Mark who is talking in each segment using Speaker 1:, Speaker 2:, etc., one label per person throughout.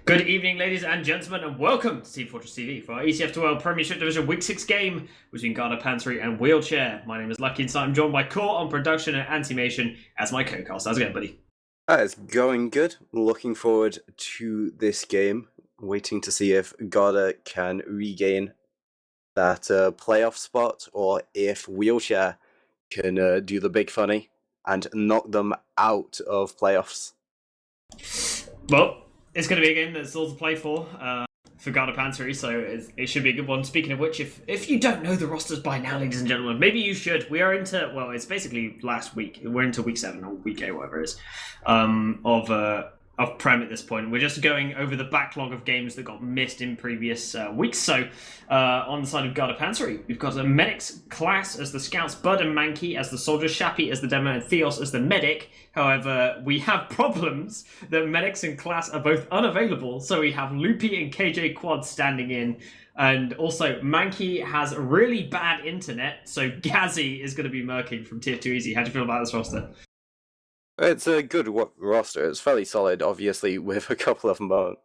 Speaker 1: Good evening, ladies and gentlemen, and welcome to Team Fortress TV for our ETF2L Premiership Division Week 6 game between Garda Panteri and Wheelchair. My name is Lucky, and I'm joined by Core on production and Antimation as my co-cast. How's it going, buddy?
Speaker 2: It's going good. Looking forward to this game. Waiting to see if Garda can regain that playoff spot or if Wheelchair can do the big funny and knock them out of playoffs.
Speaker 1: Well, it's going to be a game that's all to play for Garda Panteri, so it should be a good one. Speaking of which, if you don't know the rosters by now, ladies and gentlemen, maybe you should. We are into, well, it's basically last week. We're into week 7 or week 8, whatever it is, of Prem at this point. We're just going over the backlog of games that got missed in previous weeks. So on the side of Garda Panteri, we've got a Medic's class as the Scouts, Bud and Mankey as the Soldiers, Shappy as the Demo, and Theos as the Medic. However, we have problems that Medics and class are both unavailable, so we have Loopy and KJ Quad standing in. And also, Mankey has really bad internet, so Gazzy is going to be murking from Tier 2 Easy. How do you feel about this roster?
Speaker 2: It's a good roster. It's fairly solid, obviously, with a couple of more.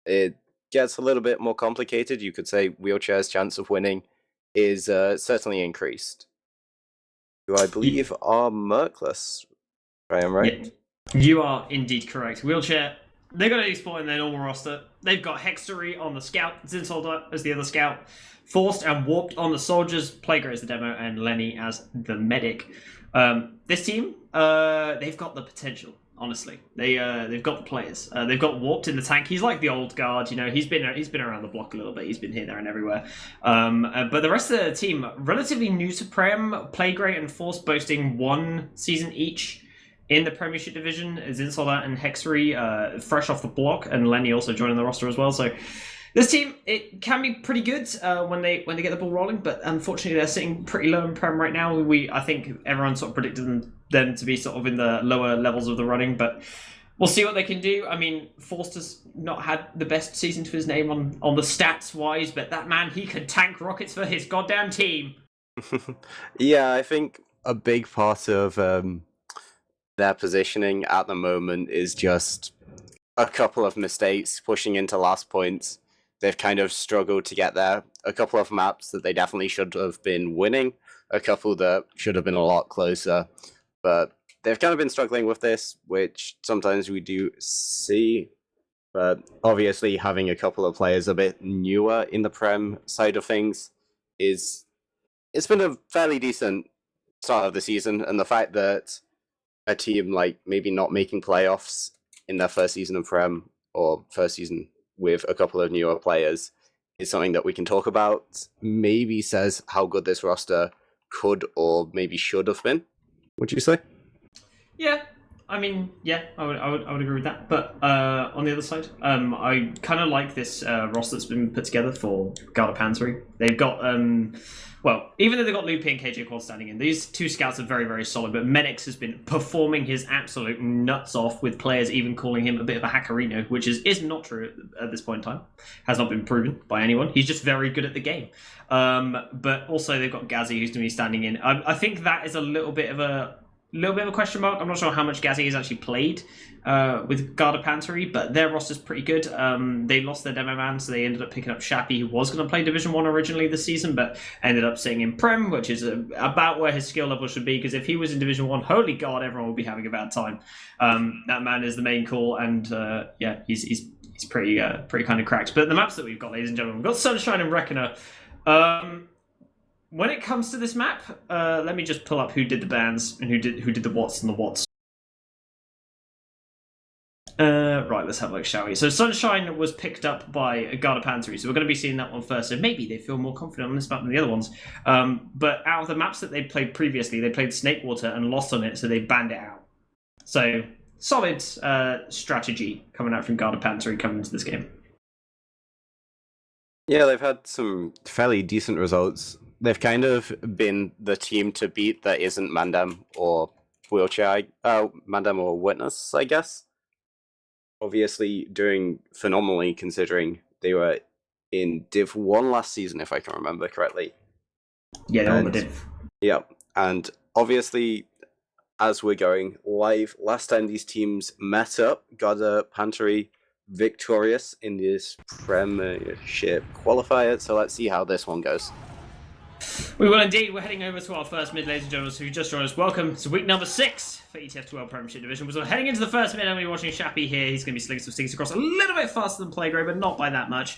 Speaker 2: It gets a little bit more complicated. You could say Wheelchair's chance of winning is certainly increased. Who I believe are Merkless. I am right?
Speaker 1: Yeah, you are indeed correct. Wheelchair, they're going to exploit in their normal roster. They've got Hextery on the Scout, Zinsolder as the other Scout, Forced and Warped on the Soldiers, Playgray as the Demo, and Lenny as the Medic. This team, they've got the potential, honestly. They've got the players. They've got Warped in the tank. He's like the old guard, you know. He's been around the block a little bit. He's been here, there, and everywhere. But the rest of the team, relatively new to Prem, Playgray and Forced boasting one season each in the Premiership division, Zinsolder and Hexery fresh off the block, and Lenny also joining the roster as well. So this team, it can be pretty good when they get the ball rolling, but unfortunately they're sitting pretty low in Prem right now. I think everyone sort of predicted them to be sort of in the lower levels of the running, but we'll see what they can do. I mean, Forster's not had the best season to his name on the stats wise, but that man, he can tank rockets for his goddamn team.
Speaker 2: Yeah, I think a big part of their positioning at the moment is just a couple of mistakes pushing into last points. They've kind of struggled to get there. A couple of maps that they definitely should have been winning, a couple that should have been a lot closer, but they've kind of been struggling with this, which sometimes we do see. But obviously having a couple of players a bit newer in the Prem side of things it's been a fairly decent start of the season, and the fact that a team like maybe not making playoffs in their first season of Prem or first season with a couple of newer players is something that we can talk about. Maybe says how good this roster could or maybe should have been. Would you say?
Speaker 1: Yeah, I mean, yeah, I would agree with that. But on the other side, I kind of like this roster that's been put together for Garda Panteri. They've got, well, even though they've got Loopy and KJ Quad standing in, these two scouts are very, very solid. But Medix has been performing his absolute nuts off, with players even calling him a bit of a hackerino, which is not true at this point in time. Has not been proven by anyone. He's just very good at the game. But also they've got Gazzy, who's going to be standing in. I think that is a little bit of a question mark. I'm not sure how much Gazzy has actually played with Garda Panteri, but their roster's pretty good. They lost their demo man, so they ended up picking up Shappy, who was going to play Division 1 originally this season, but ended up staying in Prem, which is about where his skill level should be, because if he was in Division 1, holy God, everyone would be having a bad time. That man is the main call, and yeah, he's pretty kind of cracked. But the maps that we've got, ladies and gentlemen, we've got Sunshine and Reckoner. When it comes to this map, let me just pull up who did the bans and who did the whats and the whats. Right, let's have a look, shall we? So Sunshine was picked up by Garda Panteri, so we're going to be seeing that one first. So maybe they feel more confident on this map than the other ones. But out of the maps that they played previously, they played Snakewater and lost on it, so they banned it out. So solid strategy coming out from Garda Panteri coming into this game.
Speaker 2: Yeah, they've had some fairly decent results. They've kind of been the team to beat that isn't Mandem or Wheelchair, Mandem or Witness, I guess. Obviously doing phenomenally considering they were in Div 1 last season, if I can remember correctly.
Speaker 1: Yeah, they're on the Div.
Speaker 2: Yeah, and obviously, as we're going live, last time these teams met up, Garda Panteri victorious in this Premiership qualifier, so let's see how this one goes.
Speaker 1: We will indeed. We're heading over to our first mid, ladies and gentlemen. So if you just joined us, welcome to week number 6 for ETF2L Premiership Division. We're heading into the first mid, and we're watching Shappy here. He's going to be slinging some sticks across a little bit faster than Playgray, but not by that much.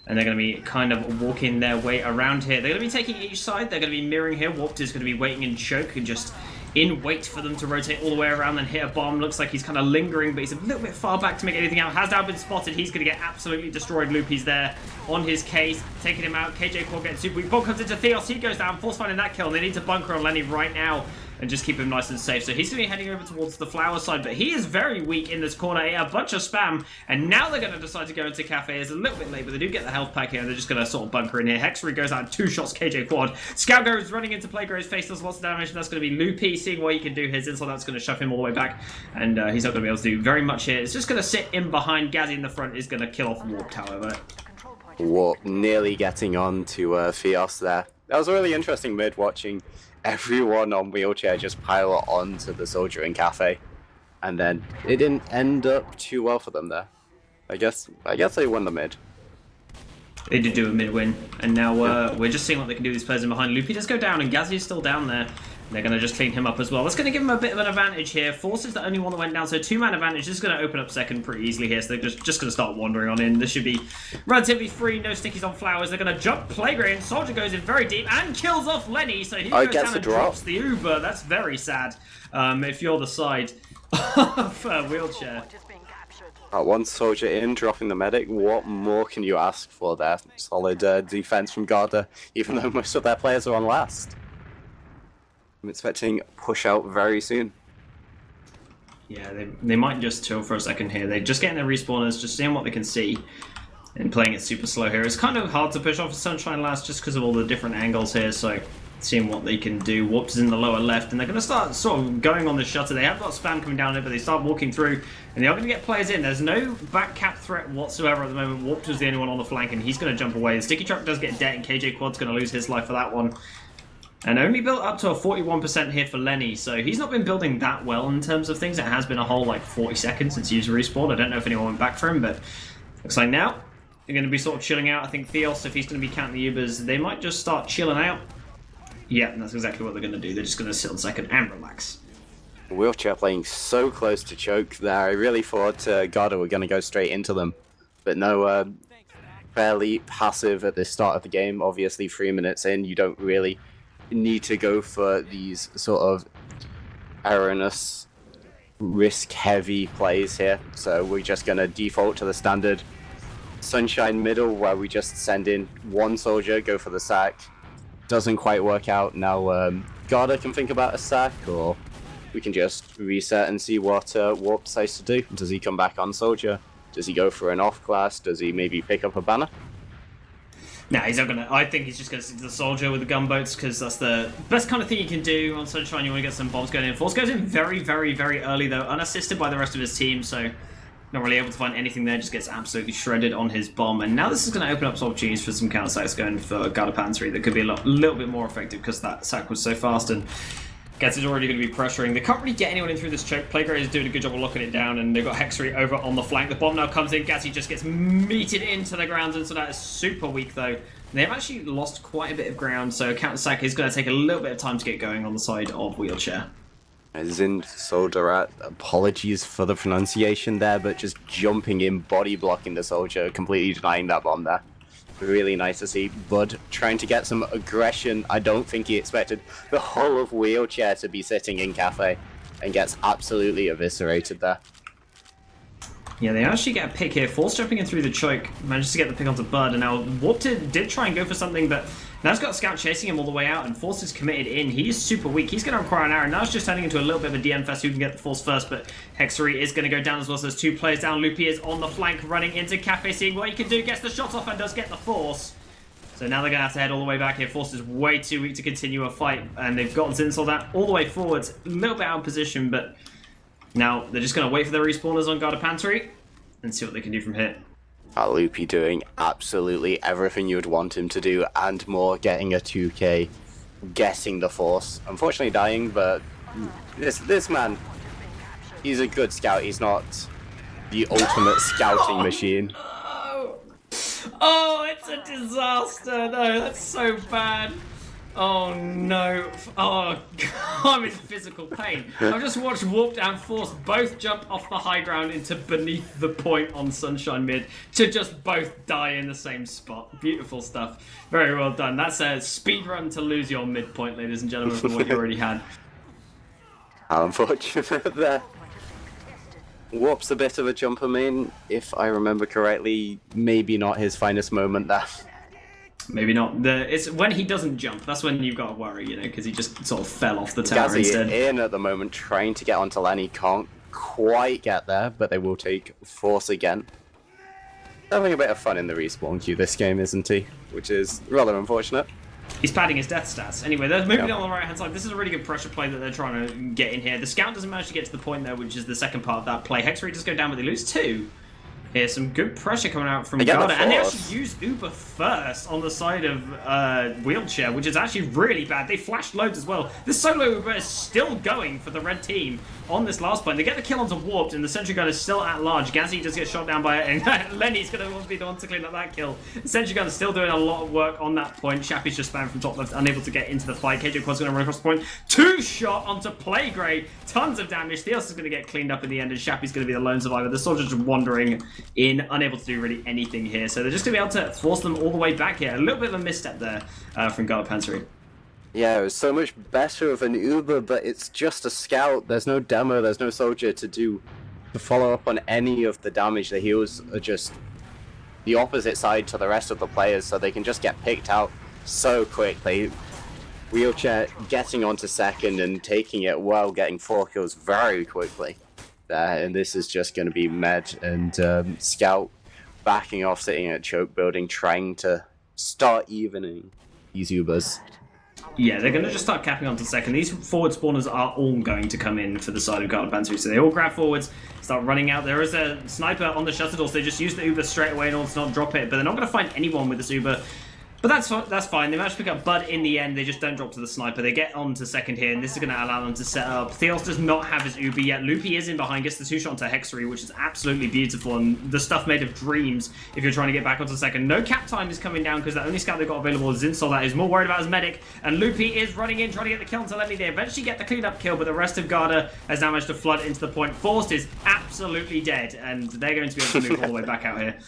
Speaker 1: And they're going to be kind of walking their way around here. They're going to be taking each side. They're going to be mirroring here. Warped is going to be waiting in choke and just in wait for them to rotate all the way around, then hit a bomb. Looks like he's kind of lingering, but he's a little bit far back to make anything out. Has now been spotted. He's going to get absolutely destroyed. Loopy's there on his case, taking him out. KJ Quad getting super weak. Bomb comes into Theos. He goes down. Force finding that kill. And they need to bunker on Lenny right now and just keep him nice and safe. So he's going to be heading over towards the flower side, but he is very weak in this corner. A bunch of spam, and now they're going to decide to go into Cafe. It's a little bit late, but they do get the health pack here, and they're just going to sort of bunker in here. Hexery goes out, 2 shots, KJ Quad. Scout goes running into Playgray's face, does lots of damage, and that's going to be Loopy, seeing what he can do. His insult, that's going to shove him all the way back, and he's not going to be able to do very much here. It's just going to sit in behind. Gazzy in the front is going to kill off Warped, however.
Speaker 2: Warp nearly getting on to Theos there. That was a really interesting mid, watching everyone on wheelchair just pile onto the soldier in Cafe, and then it didn't end up too well for them there. I guess they won the mid.
Speaker 1: They did do a mid win, and now we're just seeing what they can do with these players in behind. Loopy does go down, and Gazzy is still down there. They're going to just clean him up as well. That's going to give him a bit of an advantage here. Force is the only one that went down, so 2-man advantage. This is going to open up second pretty easily here, so they're just going to start wandering on in. This should be relatively free. No stickies on flowers. They're going to jump Playgray, and Soldier goes in very deep and kills off Lenny, so he goes down and drops the Uber. That's very sad if you're the side of Wheelchair.
Speaker 2: One soldier in, dropping the medic. What more can you ask for there? Solid defense from Garda, even though most of their players are on last. I'm expecting push out very soon.
Speaker 1: Yeah, they might just chill for a second here. They're just getting their respawners, just seeing what they can see, and playing it super slow here. It's kind of hard to push off a Sunshine Last just because of all the different angles here, so seeing what they can do. Warped is in the lower left, and they're going to start sort of going on the shutter. They have got spam coming down here, but they start walking through, and they are going to get players in. There's no back cap threat whatsoever at the moment. Warped was the only one on the flank, and he's going to jump away. The Sticky Truck does get dead, and KJ Quad's going to lose his life for that one. And only built up to a 41% here for Lenny, so he's not been building that well in terms of things. It has been a whole like 40 seconds since user respawn. I don't know if anyone went back for him, but looks like now they're going to be sort of chilling out. I think Theos, if he's going to be counting the Ubers, they might just start chilling out. Yeah, and that's exactly what they're going to do. They're just going to sit on second and relax.
Speaker 2: Wheelchair playing so close to choke there. I really thought Garda were going to go straight into them, but no, fairly passive at the start of the game. Obviously, 3 minutes in, you don't really need to go for these sort of erroneous, risk-heavy plays here. So we're just going to default to the standard Sunshine middle, where we just send in one soldier, go for the sack. Doesn't quite work out. Now Garda can think about a sack, or we can just reset and see what Warp decides to do. Does he come back on soldier? Does he go for an off-class? Does he maybe pick up a banner?
Speaker 1: Nah, he's not gonna. I think he's just gonna stick to the soldier with the gunboats, because that's the best kind of thing you can do on Sunshine. You want to get some bombs going in. Force goes in very, very, very early though, unassisted by the rest of his team, so not really able to find anything there. Just gets absolutely shredded on his bomb, and now this is going to open up some opportunities for some counter sacks going for Garda Panteri that could be little bit more effective, because that sack was so fast, and Gets is already going to be pressuring. They can't really get anyone in through this choke. Playgray is doing a good job of locking it down, and they've got Hexery over on the flank. The bomb now comes in. Gatsy just gets meated into the ground, and so that is super weak, though. They've actually lost quite a bit of ground, so counter-sack is going to take a little bit of time to get going on the side of Wheelchair.
Speaker 2: Zind Solderat, apologies for the pronunciation there, but just jumping in, body blocking the soldier, completely denying that bomb there. Really nice to see Bud trying to get some aggression. I don't think he expected the whole of Wheelchair to be sitting in Cafe, and gets absolutely eviscerated there.
Speaker 1: Yeah, they actually get a pick here. Force jumping in through the choke, manages to get the pick onto Bud, and now Warped did try and go for something, but now he's got Scout chasing him all the way out, and Force is committed in. He is super weak. He's going to require an arrow. Now it's just turning into a little bit of a DN fest who can get the Force first, but Hexery is going to go down as well, so there's two players down. Loopy is on the flank, running into Cafe, seeing what he can do, gets the shot off, and does get the Force. So now they're going to have to head all the way back here. Force is way too weak to continue a fight, and they've got Zinsel that all the way forwards. A little bit out of position, but now they're just going to wait for their respawners on Garda Panteri and see what they can do from here.
Speaker 2: Loopy doing absolutely everything you would want him to do and more, getting a 2k, getting the Force. Unfortunately dying, but this man, he's a good scout. He's not the ultimate scouting machine.
Speaker 1: No! Oh, it's a disaster. No, that's so bad. Oh no. Oh, God, I'm in physical pain. I've just watched Warped and Force both jump off the high ground into beneath the point on Sunshine Mid to just both die in the same spot. Beautiful stuff. Very well done. That's a speed run to lose your midpoint, ladies and gentlemen, from what you already had.
Speaker 2: How unfortunate there. Warp's a bit of a jumper main, if I remember correctly. Maybe not his finest moment there.
Speaker 1: Maybe not. It's when he doesn't jump. That's when you've got to worry, you know, because he just sort of fell off the tower instead.
Speaker 2: In at the moment, trying to get onto Lenny, can't quite get there, but they will take Force again. Having a bit of fun in the respawn queue this game, isn't he? Which is rather unfortunate.
Speaker 1: He's padding his death stats. Anyway, they're moving on the right-hand side. This is a really good pressure play that they're trying to get in here. The scout doesn't manage to get to the point, though, which is the second part of that play. Hexery does go down, but they lose 2. Here's some good pressure coming out from Garda, and they actually use Uber first on the side of Wheelchair, which is actually really bad. They flashed loads as well. This solo Uber is still going for the red team on this last point. They get the kill onto Warped, and the sentry gun is still at large. Gazzy just gets shot down by it, and Lenny's going to be the one to clean up that kill. The sentry gun is still doing a lot of work on that point. Shappy's just spammed from top left, unable to get into the fight. KJ Quad's going to run across the point. 2 shot onto Playgray. Tons of damage. Theos is going to get cleaned up in the end, and Shappy's going to be the lone survivor. The soldiers are wandering in, unable to do really anything here. So they're just going to be able to force them all the way back here. A little bit of a misstep there from Garda Panteri.
Speaker 2: Yeah, it was so much better of an Uber, but it's just a scout. There's no demo, there's no soldier to follow up on any of the damage. The heals are just the opposite side to the rest of the players, so they can just get picked out so quickly. Wheelchair getting onto second and taking it well, getting 4 kills very quickly. And this is just going to be Med and Scout backing off, sitting at choke building, trying to start evening these Ubers.
Speaker 1: Yeah, they're going to just start capping onto second. These forward spawners are all going to come in for the side of Garda Panteri, so they all grab forwards, start running out. There is a sniper on the shutter door, so they just use the Uber straight away in order to not drop it, but they're not going to find anyone with this Uber. But that's fine. They managed to pick up Bud in the end. They just don't drop to the sniper. They get on to second here, and this is going to allow them to set up. Theos does not have his Uber yet. Loopy is in behind, gets the 2-shot onto Hexery, which is absolutely beautiful, and the stuff made of dreams if you're trying to get back onto second. No cap time is coming down because the only scout they've got available is Zinsol, that is more worried about his medic, and Loopy is running in, trying to get the kill onto Lenny. They eventually get the clean-up kill, but the rest of Garda has now managed to flood into the point. Forced is absolutely dead, and they're going to be able to move all the way back out here.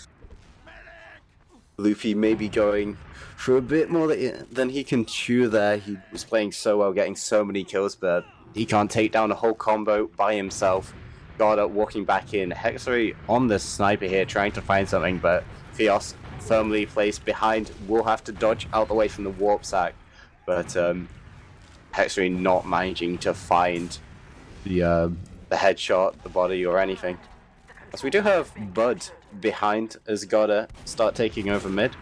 Speaker 2: Loopy may be going for a bit more than he can chew there. He was playing so well, getting so many kills, but he can't take down a whole combo by himself. Garda walking back in. Hexery on the sniper here, trying to find something, but Theos firmly placed behind. Will have to dodge out the way from the warp sack, but Hexery not managing to find the headshot, the body, or anything. So we do have Bud behind as Garda start taking over mid.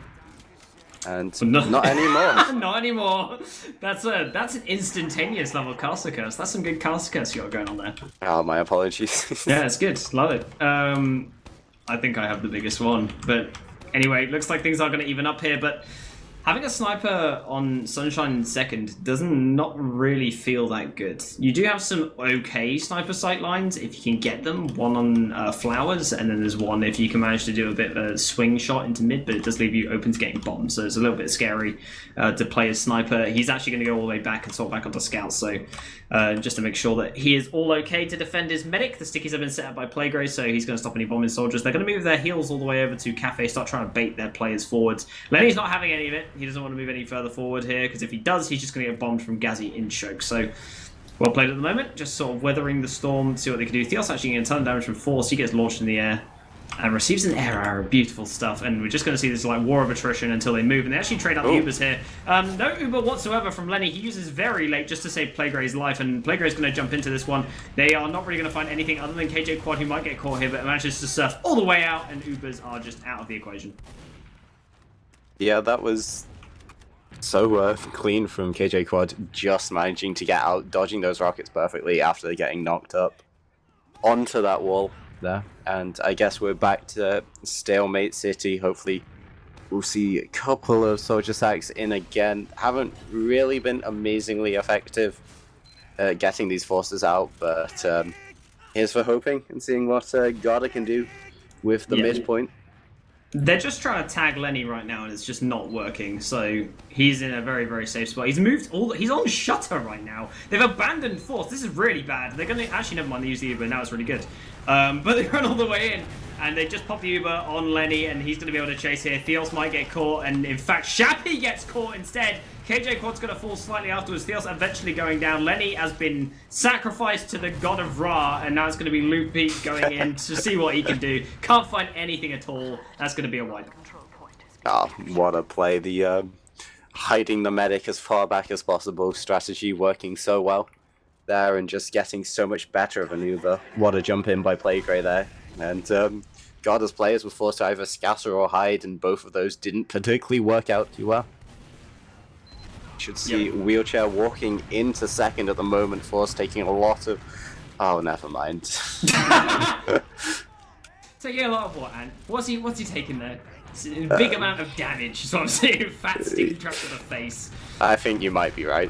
Speaker 2: And not anymore.
Speaker 1: Not anymore. That's an instantaneous level caster curse. That's some good caster curse you got going on there.
Speaker 2: Oh, my apologies.
Speaker 1: Yeah, it's good. Love it. I think I have the biggest one. But anyway, looks like things are going to even up here. But having a sniper on Sunshine second doesn't not really feel that good. You do have some okay sniper sight lines if you can get them. One on Flowers, and then there's one if you can manage to do a bit of a swing shot into mid, but it does leave you open to getting bombed. So it's a little bit scary to play as sniper. He's actually going to go all the way back and sort back onto Scout. So just to make sure that he is all okay to defend his medic. The stickies have been set up by Playgray, so he's going to stop any bombing soldiers. They're going to move their heals all the way over to Cafe, start trying to bait their players forwards. Lenny's not having any of it. He doesn't want to move any further forward here, because if he does, he's just going to get bombed from Gazzy in choke. So, well played at the moment. Just sort of weathering the storm, see what they can do. Theos actually getting a ton of damage from Force. He gets launched in the air and receives an air arrow. Beautiful stuff. And we're just going to see this like war of attrition until they move. And they actually trade out the Ubers here. No Uber whatsoever from Lenny. He uses very late just to save Playgray's life. And Playgray's going to jump into this one. They are not really going to find anything other than KJ Quad, who might get caught here, but manages to surf all the way out. And Ubers are just out of the equation.
Speaker 2: Yeah, that was so clean from KJ Quad, just managing to get out, dodging those rockets perfectly after getting knocked up onto that wall there. And I guess we're back to Stalemate City. Hopefully we'll see a couple of soldier sacks in again. Haven't really been amazingly effective at getting these forces out, but here's for hoping and seeing what Garda can do with the midpoint.
Speaker 1: They're just trying to tag Lenny right now, and it's just not working. So he's in a very, very safe spot. He's moved he's on Shutter right now. They've abandoned Force. This is really bad. They're going to actually never mind. They use the Uber now. It's really good. But they run all the way in, and they just pop the Uber on Lenny, and he's going to be able to chase here. Theos might get caught, and in fact, Shappy gets caught instead. KJ Quad's going to fall slightly afterwards. Theos eventually going down. Lenny has been sacrificed to the god of Ra, and now it's going to be Loopy going in to see what he can do. Can't find anything at all. That's going to be a wipe.
Speaker 2: Oh, what a play. The hiding the medic as far back as possible strategy working so well there, and just getting so much better of an Uber. What a jump in by Playgray there. And Garda's players were forced to either scatter or hide, and both of those didn't particularly work out too well. Should see Wheelchair walking into second at the moment. Force taking a lot of... Oh, never mind.
Speaker 1: Taking a lot of what, Ant? What's he taking there? It's a big amount of damage, is what I'm saying. Fat stick trapped to the face.
Speaker 2: I think you might be right.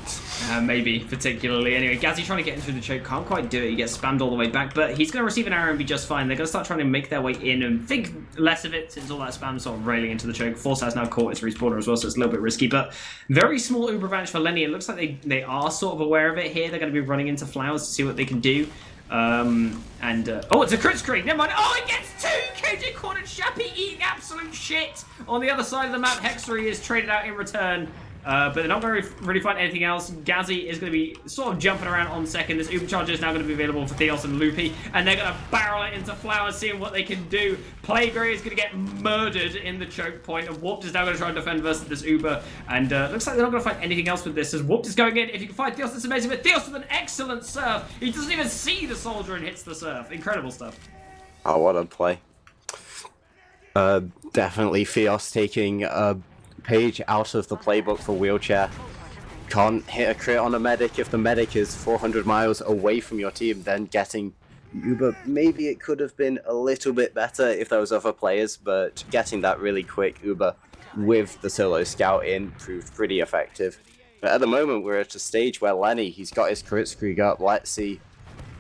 Speaker 1: Maybe, particularly. Anyway, Gazzy trying to get in through the choke. Can't quite do it. He gets spammed all the way back, but he's going to receive an arrow and be just fine. They're going to start trying to make their way in and think less of it since all that spam sort of railing into the choke. Force has now caught its respawner as well, so it's a little bit risky, but very small Uber advantage for Lenny. It looks like they are sort of aware of it here. They're going to be running into Flowers to see what they can do. Oh, it's a crit screen. Never mind. Oh, it gets two. KJ Quad and Shappy eating absolute shit. On the other side of the map, Hexery is traded out in return. But they're not going to really find anything else. Gazzy is going to be sort of jumping around on second. This Uber Charger is now going to be available for Theos and Loopy. And they're going to barrel it into Flowers, seeing what they can do. Playgray is going to get murdered in the choke point. And Warped is now going to try and defend versus this Uber. And looks like they're not going to find anything else with this. As Warped is going in. If you can find Theos, that's amazing. But Theos with an excellent surf. He doesn't even see the soldier and hits the surf. Incredible stuff.
Speaker 2: Oh, what a play. Definitely Theos taking a page out of the playbook for Wheelchair. Can't hit a crit on a medic if the medic is 400 miles away from your team, then getting Uber. Maybe it could have been a little bit better if there was other players, but getting that really quick Uber with the solo scout in proved pretty effective. But at the moment we're at a stage where Lenny, he's got his crit screen up. Let's see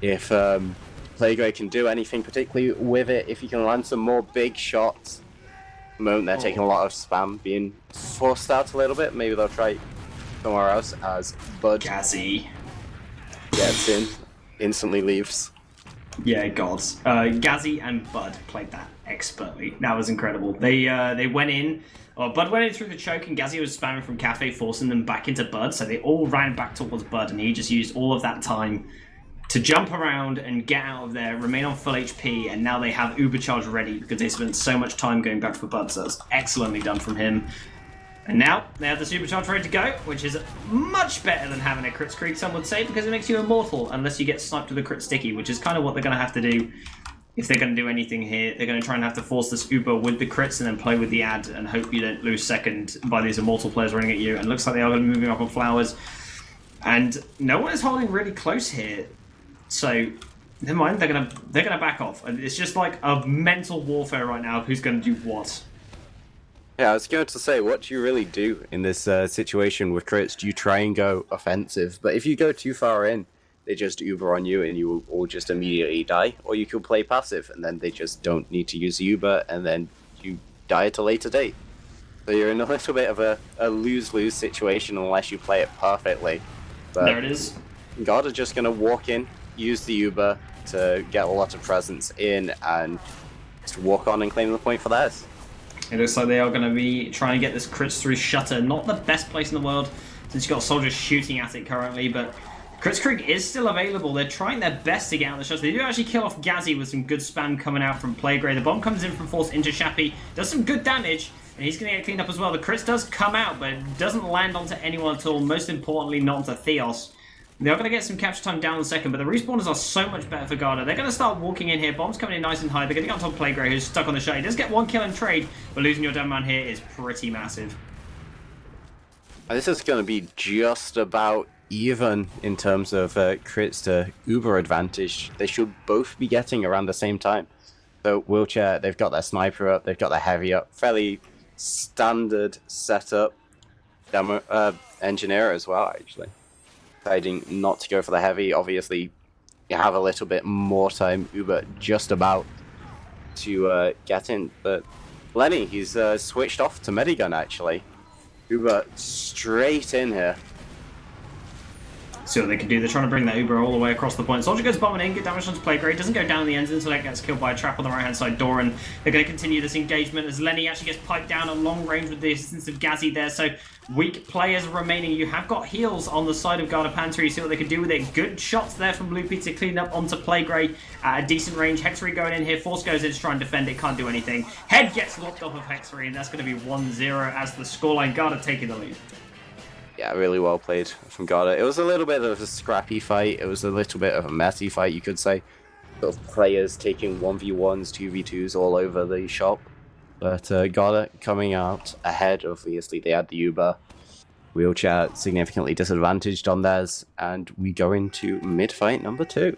Speaker 2: if Playgray can do anything particularly with it, if he can land some more big shots. At the moment they're taking a lot of spam, being forced out a little bit. Maybe they'll try somewhere else as Bud
Speaker 1: Gazzy
Speaker 2: gets in, instantly leaves.
Speaker 1: Yeah, gods. Gazzy and Bud played that expertly. That was incredible. They went in. Bud went in through the choke, and Gazzy was spamming from Cafe, forcing them back into Bud. So they all ran back towards Bud, and he just used all of that time to jump around and get out of there, remain on full HP, and now they have Uber Charge ready because they spent so much time going back for Bud. So that's excellently done from him. And now they have the Supercharge ready to go, which is much better than having a crit screen, some would say, because it makes you immortal unless you get sniped with a crit sticky, which is kind of what they're going to have to do if they're going to do anything here. They're going to try and have to force this Uber with the crits and then play with the ad and hope you don't lose second by these immortal players running at you. And it looks like they are going to be moving up on Flowers. And no one is holding really close here. So never mind, they're gonna back off. And it's just like a mental warfare right now. Who's going to do what?
Speaker 2: Yeah, I was going to say, what do you really do in this situation with crits? Do you try and go offensive? But if you go too far in, they just Uber on you and you will all just immediately die. Or you could play passive and then they just don't need to use the Uber and then you die at a later date. So you're in a little bit of a lose-lose situation unless you play it perfectly. But
Speaker 1: there it is.
Speaker 2: Garda just going to walk in, use the Uber to get a lot of presence in and just walk on and claim the point for theirs.
Speaker 1: It looks like they are going to be trying to get this crits through Shutter. Not the best place in the world since you've got soldiers shooting at it currently, but Crits Creek is still available. They're trying their best to get out the shots. They do actually kill off Gazzy with some good spam coming out from Playgray. The bomb comes in from Force into Shappy, does some good damage, and he's going to get cleaned up as well. The crits does come out, but it doesn't land onto anyone at all. Most importantly, not onto Theos. They are going to get some capture time down in a second, but the respawners are so much better for Garda. They're going to start walking in here. Bombs coming in nice and high. They're going to get on top of Playgray, who's stuck on the shot. He does get one kill and trade, but losing your damn man here is pretty massive.
Speaker 2: This is going to be just about even in terms of crits to Uber advantage. They should both be getting around the same time. So Wheelchair, they've got their sniper up, they've got their heavy up. Fairly standard setup. Engineer as well, actually. Deciding not to go for the heavy. Obviously, you have a little bit more time. Uber just about to get in, but Lenny, he's switched off to Medigun actually. Uber straight in here.
Speaker 1: See what they can do. They're trying to bring that Uber all the way across the point. Soldier goes bombing in, good damage onto Playgrade. Doesn't go down in the end until it gets killed by a trap on the right-hand side door, and they're going to continue this engagement as Lenny actually gets piped down at long range with the assistance of Gazzy there. So weak players remaining. You have got heals on the side of Garda Panteri. See what they can do with it. Good shots there from Loopy to clean up onto Playgrade at a decent range. Hexery going in here. Force goes in to try and defend it. Can't do anything. Head gets locked off of Hexery, and that's going to be 1-0 as the scoreline. Garda taking the lead.
Speaker 2: Yeah, really well played from Garda. It was a little bit of a scrappy fight. It was a little bit of a messy fight, you could say. Sort of players taking 1v1s, 2v2s all over the shop. But Garda coming out ahead. Obviously, they had the Uber. Wheelchair significantly disadvantaged on theirs. And we go into mid-fight number 2.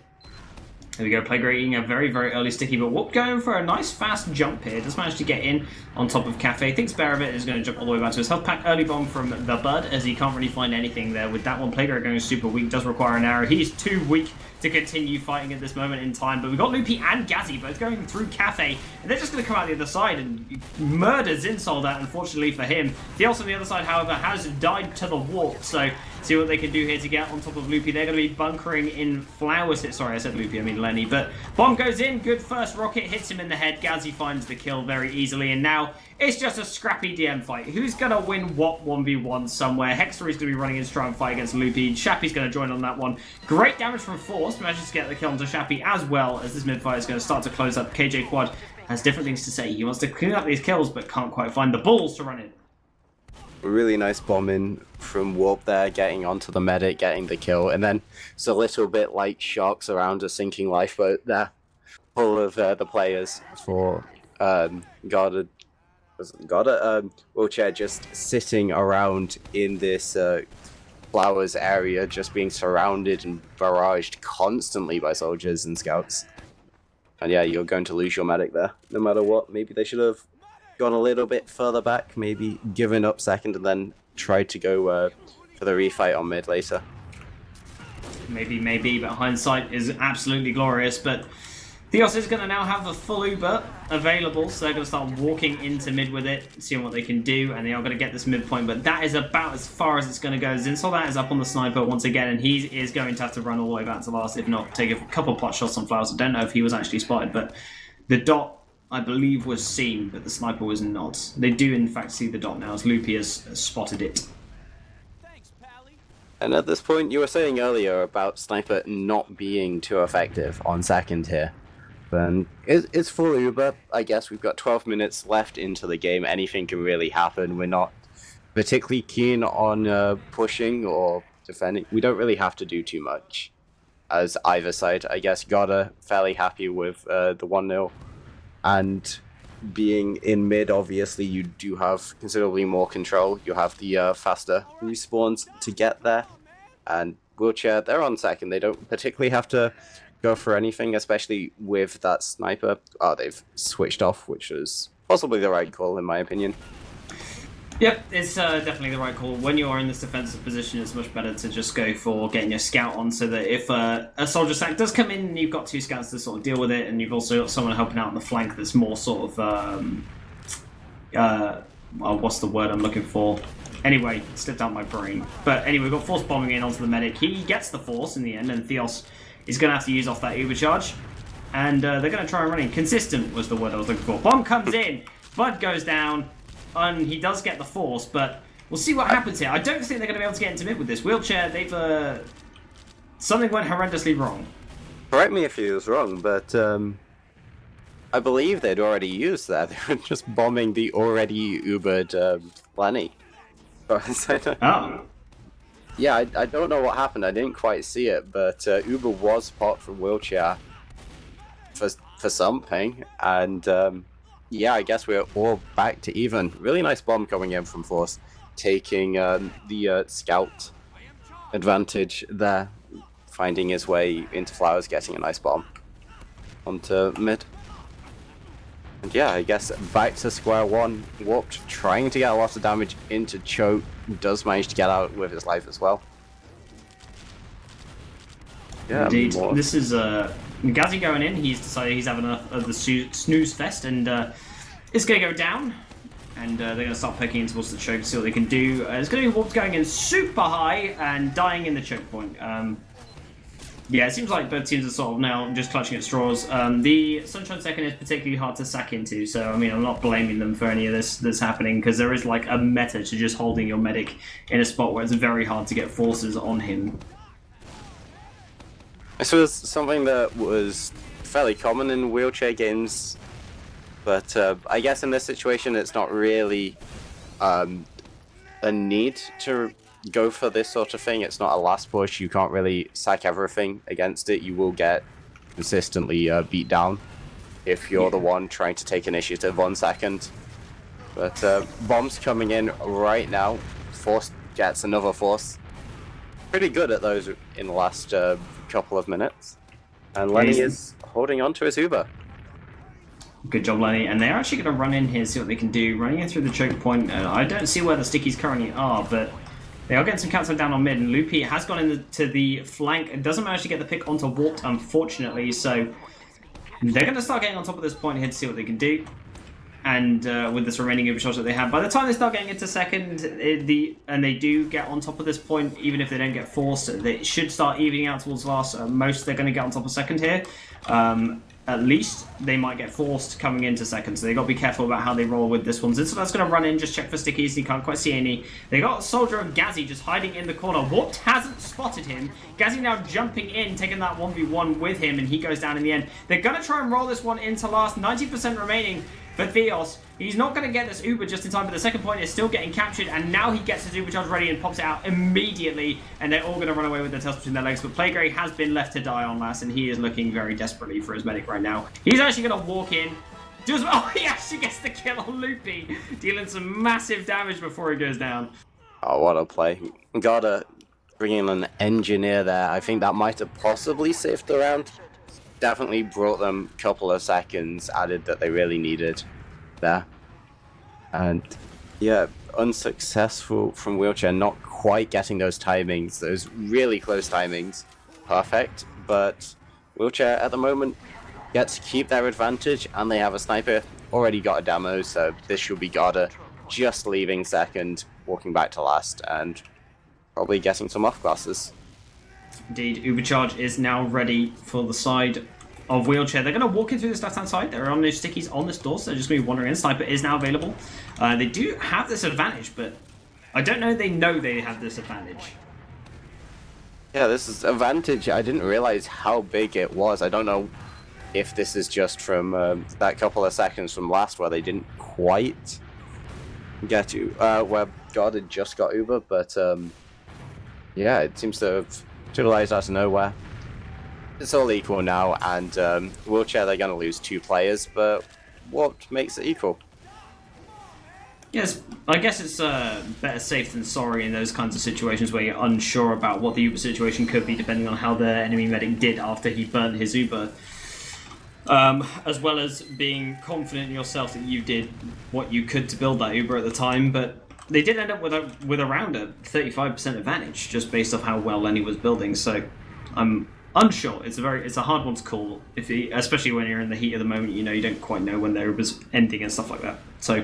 Speaker 1: There we go, Playgrade eating a very, very early sticky, but Whoop going for a nice fast jump here. Does manage to get in on top of Cafe. Thinks better of it, is going to jump all the way back to his health pack. Early bomb from the Bud, as he can't really find anything there. With that one, Playgrade going super weak, does require an arrow. He's too weak to continue fighting at this moment in time, but we've got Loopy and Gazzy both going through Cafe, and they're just going to come out the other side and murder Zinsoldat, unfortunately for him. Theos on the other side, however, has died to the warp, so see what they can do here to get on top of Loopy. They're going to be bunkering in flowers. Sorry, I said Loopy, I mean Lenny. But bomb goes in. Good first rocket. Hits him in the head. Gazzy finds the kill very easily. And now it's just a scrappy DM fight. Who's going to win what 1v1 somewhere? Hexery's going to be running in strong fight against Loopy. Shappy's going to join on that one. Great damage from Force. Manages to get the kill onto Shappy as well, as this mid-fight is going to start to close up. KJ Quad has different things to say. He wants to clean up these kills, but can't quite find the balls to run in.
Speaker 2: Really nice bombing from Warp there, getting onto the medic, getting the kill, and then it's a little bit like sharks around a sinking lifeboat there, full of the players for Garda Wheelchair just sitting around in this flowers area, just being surrounded and barraged constantly by soldiers and scouts. And yeah, you're going to lose your medic there, no matter what. Maybe they should have gone a little bit further back, maybe given up second and then tried to go for the refight on mid later.
Speaker 1: Maybe, but hindsight is absolutely glorious. But Theos is going to now have the full Uber available, so they're going to start walking into mid with it, seeing what they can do, and they are going to get this midpoint, but that is about as far as it's going to go. Zinsoldat is up on the sniper once again, and he is going to have to run all the way back to last, if not take a couple pot shots on Flowers. I don't know if he was actually spotted, but the dot, I believe, was seen, but the sniper was not. They do, in fact, see the dot now, as Loopy has spotted it.
Speaker 2: And at this point, you were saying earlier about sniper not being too effective on second here. Then it's full Uber. I guess we've got 12 minutes left into the game. Anything can really happen. We're not particularly keen on pushing or defending. We don't really have to do too much as either side. I guess Garda fairly happy with the 1-0. And being in mid, obviously, you do have considerably more control. You have the faster respawns to get there. And Wheelchair, they're on second. They don't particularly have to go for anything, especially with that sniper. Oh, they've switched off, which was possibly the right call, in my opinion.
Speaker 1: Yep, it's definitely the right call. When you are in this defensive position, it's much better to just go for getting your scout on, so that if a soldier stack does come in, you've got two scouts to sort of deal with it, and you've also got someone helping out on the flank that's more sort of, well, what's the word I'm looking for? Anyway, it slipped out my brain. But anyway, we've got Force bombing in onto the medic. He gets the Force in the end, and Theos is going to have to use off that Uber charge. And they're going to try and run in. Consistent was the word I was looking for. Bomb comes in. Bud goes down. And he does get the Force, but we'll see what happens here. I don't think they're going to be able to get into mid with this. Wheelchair, they've... something went horrendously wrong.
Speaker 2: Correct me if he was wrong, but I believe they'd already used that. They were just bombing the already Ubered Lenny.
Speaker 1: Oh.
Speaker 2: Yeah, I don't know what happened. I didn't quite see it, but Uber was popped from Wheelchair for something, and yeah, I guess we're all back to even. Really nice bomb coming in from Force, taking the scout advantage there, finding his way into Flowers, getting a nice bomb onto mid. And yeah, I guess back to square one. Warped, trying to get a lot of damage into Choke, does manage to get out with his life as well. Yeah,
Speaker 1: Indeed.
Speaker 2: more.
Speaker 1: This is Gazi going in. He's decided he's having enough of the snooze fest, and it's going to go down. And they're going to start poking in towards the choke to see what they can do. It's going to be Warped going in super high and dying in the choke point. Yeah, it seems like both teams are sort of now just clutching at straws. The Sunshine second is particularly hard to sack into, so I mean, I'm not blaming them for any of this that's happening, because there is like a meta to just holding your medic in a spot where it's very hard to get forces on him.
Speaker 2: This was something that was fairly common in wheelchair games, but I guess in this situation it's not really a need to go for this sort of thing. It's not a last push. You can't really sack everything against it. You will get consistently beat down if you're the one trying to take initiative on second. But bombs coming in right now. Force gets another force. Pretty good at those in the last couple of minutes. And Lenny is holding on to his Uber.
Speaker 1: Good job, Lenny. And they're actually going to run in here, see what they can do. Running in through the choke point. I don't see where the stickies currently are, but they are getting some countdown down on mid. And Loopy has gone into the flank. It doesn't manage to get the pick onto Warped, unfortunately. So they're going to start getting on top of this point here to see what they can do. And with this remaining overshot that they have, by the time they start getting into second, and they do get on top of this point, even if they don't get forced, they should start evening out towards last. Most they're going to get on top of second here. At least they might get forced coming into second, so they got to be careful about how they roll with this one. So that's going to run in, just check for stickies. He can't quite see any. They got Soldier and Gazi just hiding in the corner. Warped hasn't spotted him. Gazi now jumping in, taking that 1v1 with him, and he goes down in the end. They're going to try and roll this one into last. 90% remaining for Theos. He's not going to get this Uber just in time, but the second point is still getting captured, and now he gets his Uber charge ready and pops it out immediately, and they're all going to run away with their tails between their legs. But Playgray has been left to die on last, and he is looking very desperately for his medic right now. He's actually going to walk in. Oh, he actually gets the kill on Loopy, dealing some massive damage before he goes down.
Speaker 2: Oh, what a play. Garda bringing in an engineer there. I think that might have possibly saved the round. Definitely brought them a couple of seconds added that they really needed there. And yeah, unsuccessful from Wheelchair, not quite getting those timings, those really close timings. Perfect, but Wheelchair at the moment gets to keep their advantage, and they have a sniper, already got a demo, so this should be Garda just leaving second, walking back to last, and probably getting some off classes.
Speaker 1: Indeed, Ubercharge is now ready for the side of Wheelchair. They're going to walk in through this left-hand side. They're on those stickies on this door, so they're just going to be wandering in. Sniper is now available. They do have this advantage, but I don't know they have this advantage.
Speaker 2: Yeah, this is advantage. I didn't realize how big it was. I don't know if this is just from that couple of seconds from last where they didn't quite get you, where God had just got Uber, but yeah, it seems to have materialized out of nowhere. It's all equal now, and Wheelchair, they're going to lose 2 players, but what makes it equal?
Speaker 1: Yes, I guess it's better safe than sorry in those kinds of situations where you're unsure about what the Uber situation could be, depending on how the enemy medic did after he burnt his Uber. As well as being confident in yourself that you did what you could to build that Uber at the time, but they did end up with around a 35% advantage just based off how well Lenny was building. So I'm unsure. It's a hard one to call, especially when you're in the heat of the moment. You know, you don't quite know when the Uber's ending and stuff like that. So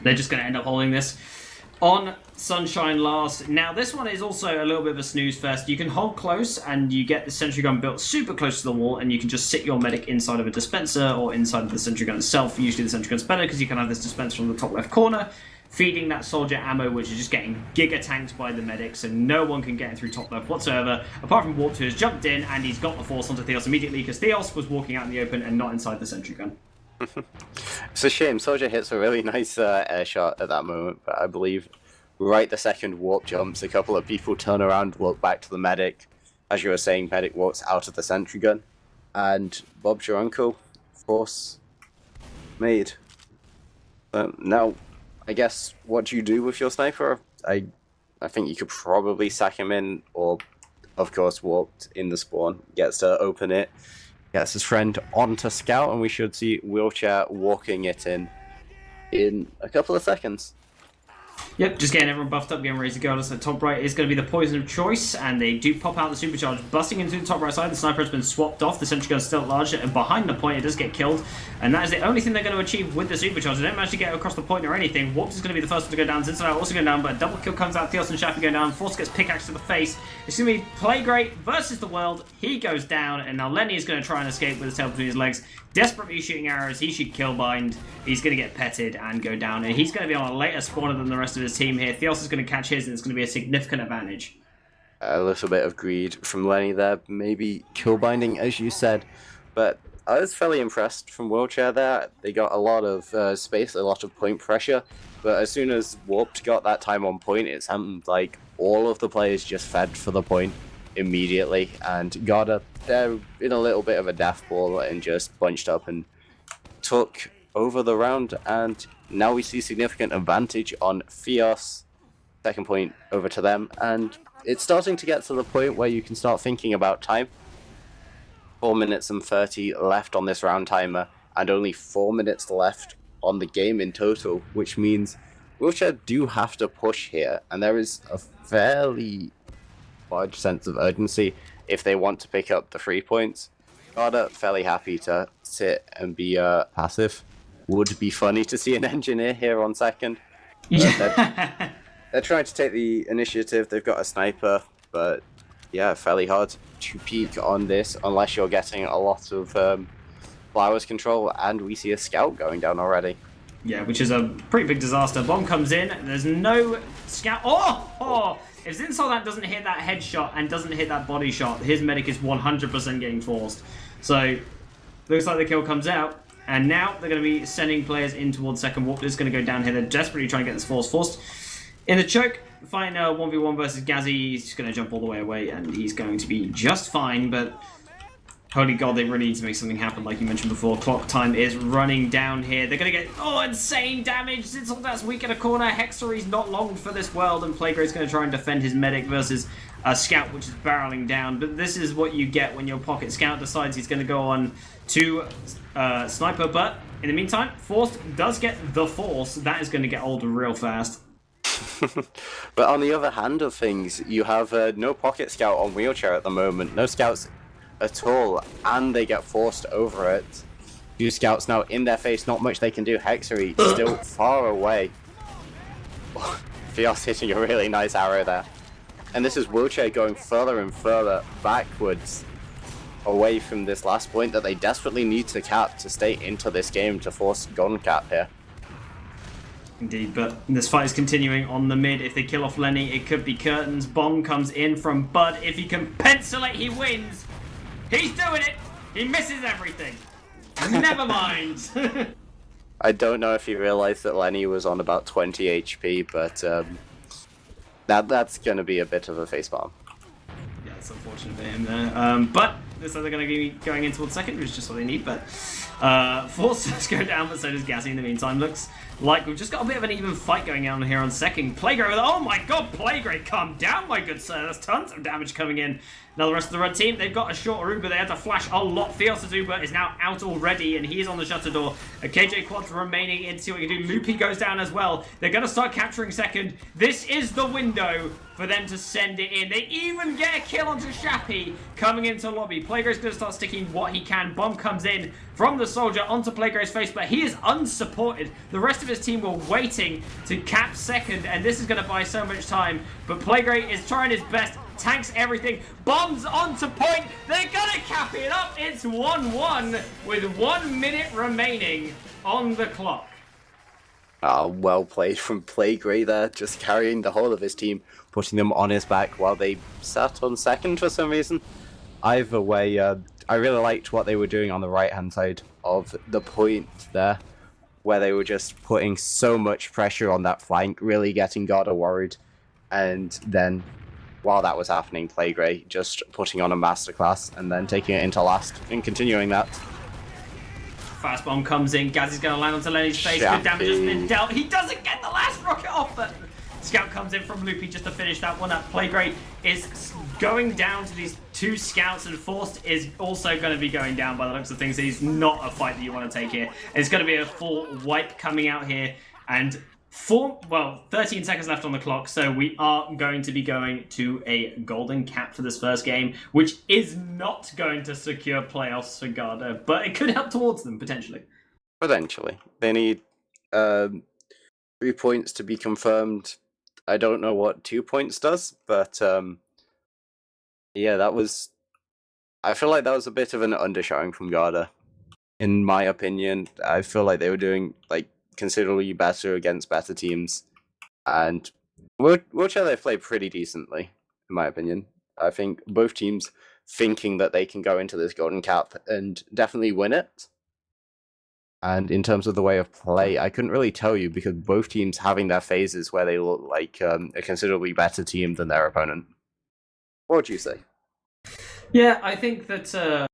Speaker 1: they're just going to end up holding this on Sunshine last. Now, this one is also a little bit of a snooze fest. You can hold close, and you get the sentry gun built super close to the wall, and you can just sit your medic inside of a dispenser or inside of the sentry gun itself. Usually the sentry gun's better because you can have this dispenser on the top left corner, feeding that soldier ammo, which is just getting giga tanked by the medic, so no one can get in through top left whatsoever, apart from Warp, who has jumped in, and he's got the force onto Theos immediately, because Theos was walking out in the open and not inside the sentry gun.
Speaker 2: It's a shame. Soldier hits a really nice air shot at that moment, but I believe right the second Warp jumps, a couple of people turn around, look back to the medic. As you were saying, medic walks out of the sentry gun, and Bob's your uncle. Force made. Now, I guess, what do you do with your sniper? I think you could probably sack him in, or, of course, Warped in the spawn. Gets to open it, gets his friend onto scout, and we should see Wheelchair walking it in a couple of seconds.
Speaker 1: Yep, just getting everyone buffed up, getting ready to go. So top right is going to be the poison of choice, and they do pop out the supercharge, busting into the top right side. The sniper has been swapped off. The sentry gun's still at large, and behind the point, it does get killed. And that is the only thing they're going to achieve with the supercharge. They don't manage to get across the point or anything. Warped is going to be the first one to go down. Zinsel also going down, but a double kill comes out. Theos and Shappy going down. Force gets pickaxe to the face. It's going to be Playgray versus the world. He goes down, and now Lenny is going to try and escape with his tail between his legs. Desperately shooting arrows. He should kill bind. He's going to get petted and go down, and he's going to be on a later spawner than the rest of his team here. Theos is going to catch his, and it's going to be a significant advantage.
Speaker 2: A little bit of greed from Lenny there, maybe kill binding, as you said, but I was fairly impressed from Wheelchair there. They got a lot of space, a lot of point pressure, but as soon as Warped got that time on point, it sounded like all of the players just fed for the point immediately, and Garda, they're in a little bit of a death ball and just bunched up and took over the round, and now we see significant advantage on Theos. Second point over to them, and it's starting to get to the point where you can start thinking about time. 4 minutes and 30 left on this round timer, and only 4 minutes left on the game in total, which means Wheelchair do have to push here, and there is a fairly large sense of urgency if they want to pick up the 3 points. Garda fairly happy to sit and be passive. Would be funny to see an engineer here on second.
Speaker 1: Yeah.
Speaker 2: They're trying to take the initiative. They've got a sniper, but yeah, fairly hard to peek on this unless you're getting a lot of flowers control, and we see a scout going down already.
Speaker 1: Yeah, which is a pretty big disaster. Bomb comes in, there's no scout. Oh! If Zinsoldat doesn't hit that headshot and doesn't hit that body shot, his medic is 100% getting forced. So, looks like the kill comes out, and now they're going to be sending players in towards second warp. This is going to go down here. They're desperately trying to get this forced. In the choke, fighting 1v1 versus Gazzy. He's just going to jump all the way away, and he's going to be just fine, but holy god, they really need to make something happen, like you mentioned before. Clock time is running down here. They're going to get, insane damage. Zinsoldat's weak in a corner. Hexery's not long for this world, and Playgray's going to try and defend his medic versus a scout, which is barreling down. But this is what you get when your pocket scout decides he's going to go on to sniper. But in the meantime, Force does get the force. That is going to get old real fast.
Speaker 2: But on the other hand of things, you have no pocket scout on Wheelchair at the moment. No scouts at all, and they get forced over it. Few scouts now in their face, not much they can do. Hexery still far away. Theos hitting a really nice arrow there. And this is Wheelchair going further and further backwards away from this last point that they desperately need to cap to stay into this game to force gun cap here.
Speaker 1: Indeed, but this fight is continuing on the mid. If they kill off Lenny, it could be curtains. Bomb comes in from Bud. If he can pencil it, he wins. He's doing it. He misses everything. Never mind.
Speaker 2: I don't know if he realized that Lenny was on about 20 HP, but that's going to be a bit of a facepalm.
Speaker 1: Yeah, it's unfortunate for him there. But looks like they're going to be going in towards second, which is just what they need. But Force does go down, but so does Gazzy in the meantime. Looks like we've just got a bit of an even fight going on here on second. Playgray, oh my god, Playgray, calm down, my good sir. There's tons of damage coming in. Now the rest of the red team, they've got a shorter Uber. They had to flash a lot. Theos' Uber is now out already, and he is on the shutter door. A KJ Quad's remaining in to see what he can do. Loopy goes down as well. They're going to start capturing second. This is the window for them to send it in. They even get a kill onto Shappy coming into lobby. Playgray's going to start sticking what he can. Bomb comes in from the soldier onto Playgray's face, but he is unsupported. The rest of his team were waiting to cap second, and this is going to buy so much time. But Playgray is trying his best. Tanks everything. Bombs onto point. They're gonna cap it up. It's 1-1 with 1 minute remaining on the clock.
Speaker 2: Well played from Playgray there, just carrying the whole of his team, putting them on his back while they sat on second for some reason. Either way, I really liked what they were doing on the right-hand side of the point there, where they were just putting so much pressure on that flank, really getting Garda worried, and then while that was happening, Playgray just putting on a masterclass and then taking it into last and continuing that.
Speaker 1: Fast bomb comes in. Gazzy's going to land onto Lenny's face. Good damage has been dealt. He doesn't get the last rocket off, but Scout comes in from Loopy just to finish that one up. Playgray is going down to these two scouts, and Forced is also going to be going down by the looks of things. He's not a fight that you want to take here. It's going to be a full wipe coming out here, and 13 seconds left on the clock, so we are going to be going to a golden cap for this first game, which is not going to secure playoffs for Garda, but it could help towards them, potentially.
Speaker 2: Potentially. They need 3 points to be confirmed. I don't know what 2 points does, but yeah, that was... I feel like that was a bit of an undershowing from Garda. In my opinion, I feel like they were doing like considerably better against better teams, and Wiltshire they played pretty decently, in my opinion. I think both teams thinking that they can go into this Golden Cap and definitely win it. And in terms of the way of play, I couldn't really tell you because both teams having their phases where they look like a considerably better team than their opponent. What would you say?
Speaker 1: Yeah, I think that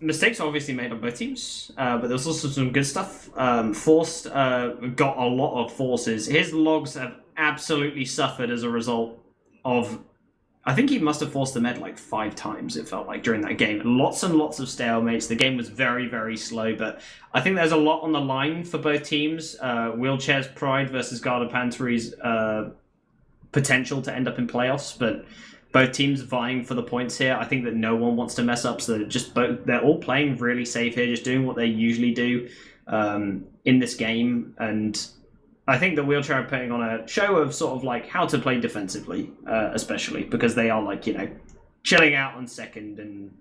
Speaker 1: mistakes were obviously made on both teams, but there was also some good stuff. Forced got a lot of forces. His logs have absolutely suffered as a result of... I think he must have forced the med like 5 times, it felt like, during that game. Lots and lots of stalemates. The game was very, very slow, but I think there's a lot on the line for both teams. Wheelchair's pride versus Garda Panteri's potential to end up in playoffs, but both teams vying for the points here. I think that no one wants to mess up, so they're all playing really safe here, just doing what they usually do in this game, and I think that Wheelchair are putting on a show of sort of like how to play defensively, especially because they are like, chilling out on second and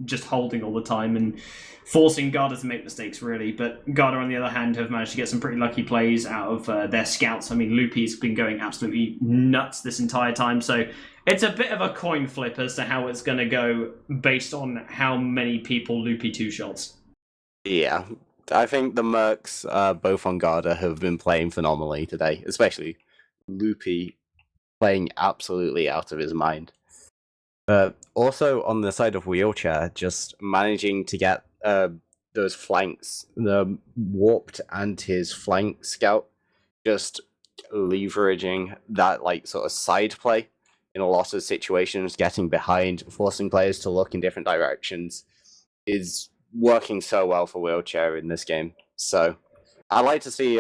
Speaker 1: just holding all the time and forcing Garda to make mistakes, really. But Garda, on the other hand, have managed to get some pretty lucky plays out of their scouts. I mean, Loopy's been going absolutely nuts this entire time, so it's a bit of a coin flip as to how it's going to go based on how many people Loopy two-shots.
Speaker 2: Yeah, I think the Mercs, both on Garda, have been playing phenomenally today, especially Loopy playing absolutely out of his mind. Also, on the side of Wheelchair, just managing to get those flanks, the Warped and his flank scout, just leveraging that like sort of side play in a lot of situations, getting behind, forcing players to look in different directions, is working so well for Wheelchair in this game. So I'd like to see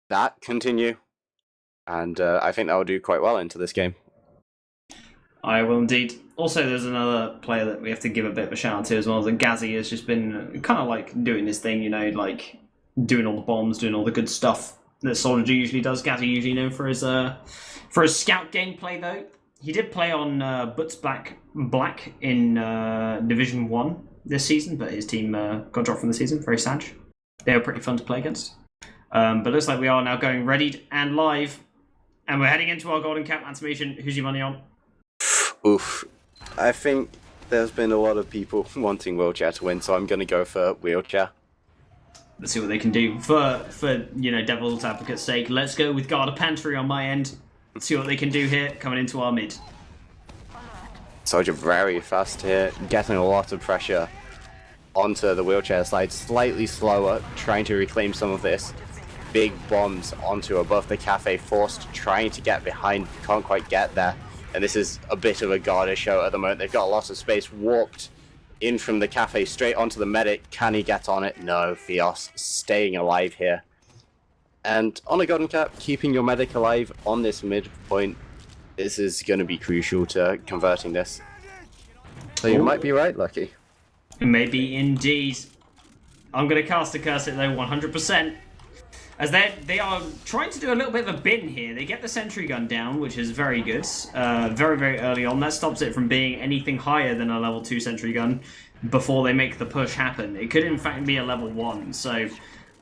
Speaker 2: that continue, and I think that will do quite well into this game.
Speaker 1: I will indeed. Also, there's another player that we have to give a bit of a shout out to as well. That Gazzy has just been kind of like doing his thing, like doing all the bombs, doing all the good stuff that Soldier usually does. Gazzy usually known for his scout gameplay though. He did play on Butts Black in Division 1 this season, but his team got dropped from the season. Very sad. They were pretty fun to play against. But looks like we are now going ready and live, and we're heading into our Golden Cap animation. Who's your money on?
Speaker 2: Oof. I think there's been a lot of people wanting Wheelchair to win, so I'm going to go for Wheelchair.
Speaker 1: Let's see what they can do. For Devil's Advocate's sake, let's go with Garda Panteri on my end. Let's see what they can do here, coming into our mid.
Speaker 2: Soldier very fast here, getting a lot of pressure onto the Wheelchair side, slightly slower, trying to reclaim some of this. Big bombs onto above the cafe, forced, trying to get behind, can't quite get there. And this is a bit of a Garda show at the moment. They've got a lot of space, warped in from the cafe straight onto the medic. Can he get on it? No, Theos staying alive here. And on a Golden Cap, keeping your medic alive on this midpoint, this is going to be crucial to converting this. So you might be right, Lucky.
Speaker 1: Maybe indeed. I'm going to cast a curse at though 100%. As they are trying to do a little bit of a bin here. They get the sentry gun down, which is very good. Very, very early on. That stops it from being anything higher than a level 2 sentry gun before they make the push happen. It could in fact be a level 1. So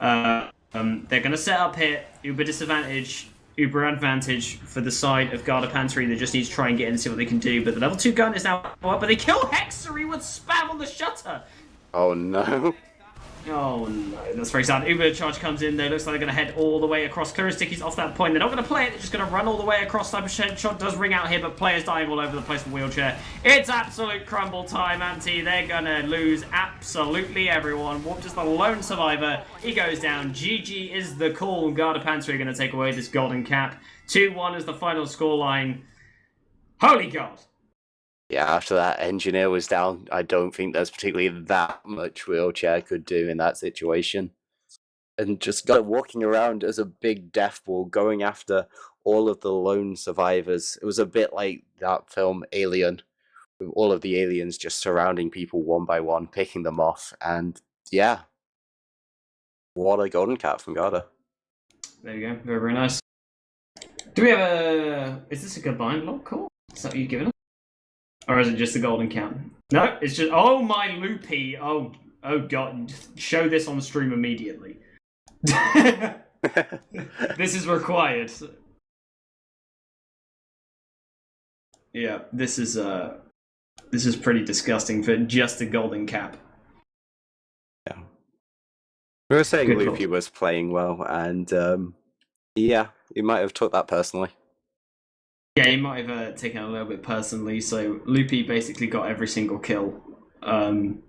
Speaker 1: they're going to set up here. Uber disadvantage, Uber advantage for the side of Garda Panteri. They just need to try and get in and see what they can do. But the level 2 gun is now up. But they kill Hexery with spam on the shutter.
Speaker 2: Oh no.
Speaker 1: Oh no, that's very sad. Uber charge comes in there, looks like they're going to head all the way across. Clear stickies off that point. They're not going to play it, they're just going to run all the way across. Type of shot does ring out here, but players dying all over the place with Wheelchair. It's absolute crumble time, Anti. They're going to lose absolutely everyone. Warped is the lone survivor. He goes down. GG is the call. Garda Panteri are going to take away this Golden Cap. 2-1 is the final scoreline. Holy God.
Speaker 2: Yeah, after that engineer was down, I don't think there's particularly that much Wheelchair could do in that situation. and just got walking around as a big death ball, going after all of the lone survivors. It was a bit like that film Alien, with all of the aliens just surrounding people one by one, picking them off, and yeah, what a golden cap from Garda.
Speaker 1: There you go. Very, very nice. Do we have a... Is this a combined log call? Is that what you've given us? Or is it just the golden cap? No, it's just... Oh, my loopy. Oh, God. Show this on stream immediately. This is required. Yeah, this is pretty disgusting for just a golden cap.
Speaker 2: Yeah. We were saying
Speaker 1: Good
Speaker 2: Loopy
Speaker 1: call.
Speaker 2: was playing well, and yeah, he might have took that personally.
Speaker 1: Yeah, he might have taken it a little bit personally. So Loopy basically got every single kill on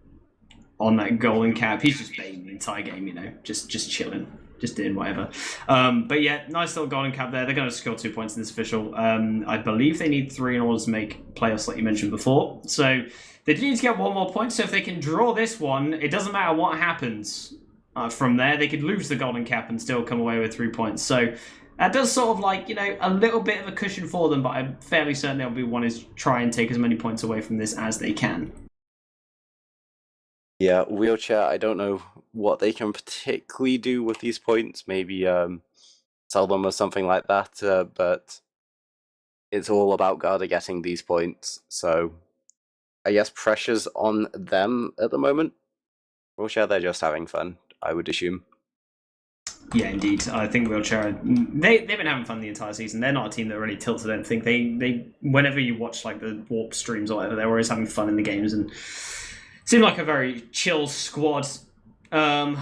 Speaker 1: that golden cap. He's just baiting the entire game, you know, just chilling, just doing whatever. But yeah, nice little golden cap there. They're going to score 2 points in this official. I believe they need 3 in order to make playoffs, like you mentioned before. So they do need to get 1 more point. So if they can draw this one, it doesn't matter what happens from there. They could lose the golden cap and still come away with 3 points. So that does sort of like, you know, a little bit of a cushion for them, but I'm fairly certain they'll be wanting to try and take as many points away from this as they can.
Speaker 2: Yeah, Wheelchair, I don't know what they can particularly do with these points. Maybe sell them or something like that, but it's all about Garda getting these points. So I guess pressure's on them at the moment. Wheelchair, they're just having fun, I would assume.
Speaker 1: Yeah, indeed. I think Wheelchair, they've been having fun the entire season. They're not a team that really tilts, I don't think. They whenever you watch like the Warp streams or whatever, they're always having fun in the games and seem like a very chill squad. But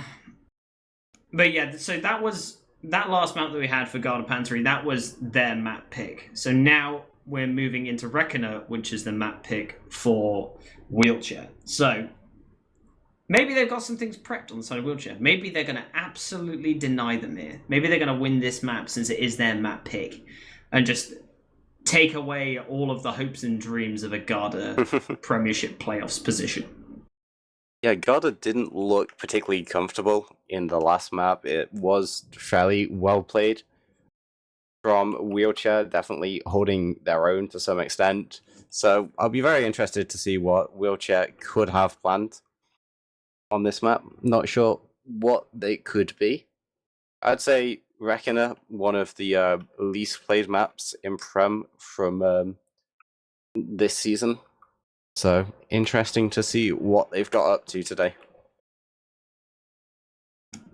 Speaker 1: yeah, so that was that last map that we had for Garda Panteri. That was their map pick. So now we're moving into Reckoner, which is the map pick for Wheelchair. So maybe they've got some things prepped on the side of Wheelchair. Maybe they're going to absolutely deny them here. Maybe they're going to win this map since it is their map pick and just take away all of the hopes and dreams of a Garda Premiership playoffs position.
Speaker 2: Yeah, Garda didn't look particularly comfortable in the last map. It was fairly well played from Wheelchair, definitely holding their own to some extent. So I'll be very interested to see what Wheelchair could have planned on this map. Not sure what they could be. I'd say Reckoner, one of the least played maps in Prem from this season. So interesting to see what they've got up to today.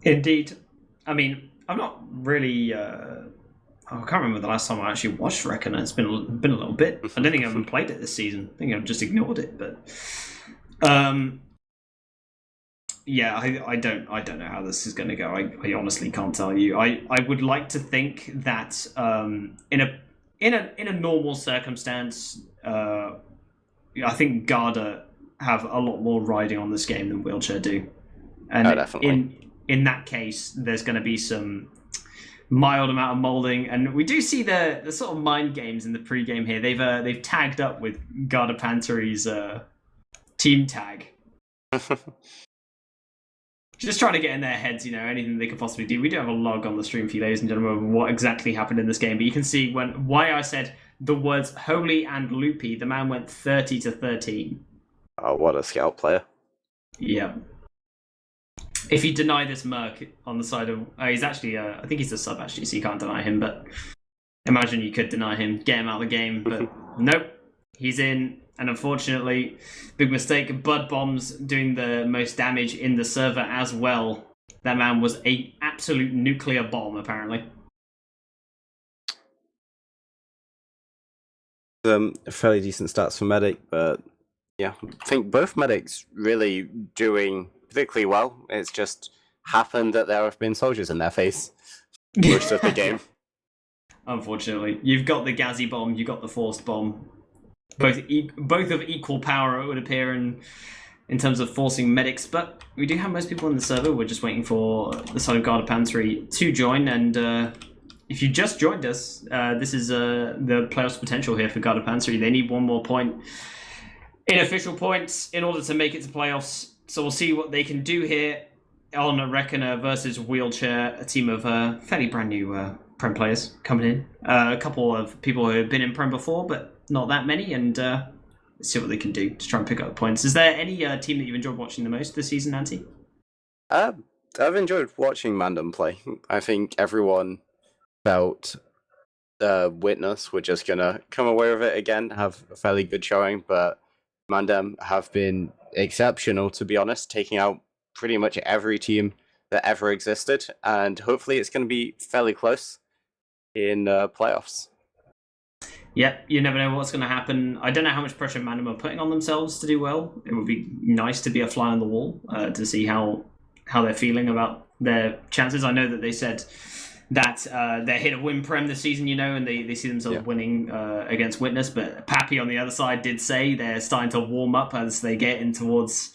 Speaker 1: Indeed. I mean, I'm not really... I can't remember the last time I actually watched Reckoner. It's been a little bit. I don't think I haven't played it this season. I think I've just ignored it. But yeah, I don't know how this is going to go. I honestly can't tell you. I would like to think that in a normal circumstance, I think Garda have a lot more riding on this game than Wheelchair do, and
Speaker 2: definitely.
Speaker 1: In that case, there's going to be some mild amount of molding, and we do see the sort of mind games in the pre-game here. They've tagged up with Garda Panteri's team tag. Just trying to get in their heads, you know, anything they could possibly do. We do have a log on the stream for you, ladies and gentlemen, of what exactly happened in this game. But you can see why I said the words holy and loopy. The man went 30-13.
Speaker 2: Oh, what a scout player.
Speaker 1: Yeah. If you deny this Merc on the side of... he's actually... I think he's a sub, actually, so you can't deny him. But imagine you could deny him, get him out of the game. But nope, he's in... And unfortunately, big mistake, Bud Bombs doing the most damage in the server as well. That man was an absolute nuclear bomb, apparently.
Speaker 2: Fairly decent stats for Medic, but yeah, I think both Medics really doing particularly well. It's just happened that there have been soldiers in their face most of the game.
Speaker 1: Unfortunately. You've got the Gazzy Bomb, you've got the Forced Bomb. Both of equal power, it would appear, in terms of forcing medics, but we do have most people in the server. We're just waiting for the side of Garda Panteri to join, and if you just joined us, this is the playoffs potential here for Garda Panteri. They need 1 more point in official points in order to make it to playoffs, so we'll see what they can do here. on Reckoner versus Wheelchair, a team of fairly brand new Prem players coming in. A couple of people who have been in Prem before, but not that many, and let's see what they can do to try and pick up points. Is there any team that you've enjoyed watching the most this season, Nancy?
Speaker 2: I've enjoyed watching Mandem play. I think everyone felt Witness were just gonna come away with it again, have a fairly good showing, but Mandem have been exceptional, to be honest, taking out pretty much every team that ever existed, and hopefully it's going to be fairly close in playoffs.
Speaker 1: Yeah, you never know what's going to happen. I don't know how much pressure Mandem are putting on themselves to do well. It would be nice to be a fly on the wall to see how they're feeling about their chances. I know that they said that they're here to win Prem this season, and they see themselves winning against Witness. But Pappy on the other side did say they're starting to warm up as they get in towards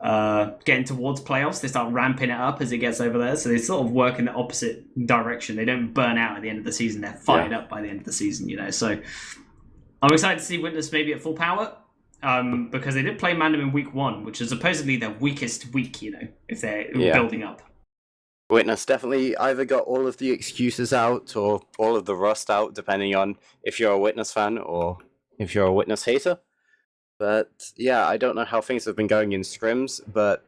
Speaker 1: playoffs. They start ramping it up as it gets over there. So they sort of work in the opposite direction. They don't burn out at the end of the season. They're fired up by the end of the season, So I'm excited to see Witness maybe at full power. Because they did play Mandem in week 1, which is supposedly their weakest week, if they're building up.
Speaker 2: Witness definitely either got all of the excuses out or all of the rust out, depending on if you're a Witness fan or if you're a Witness hater. But yeah, I don't know how things have been going in scrims, but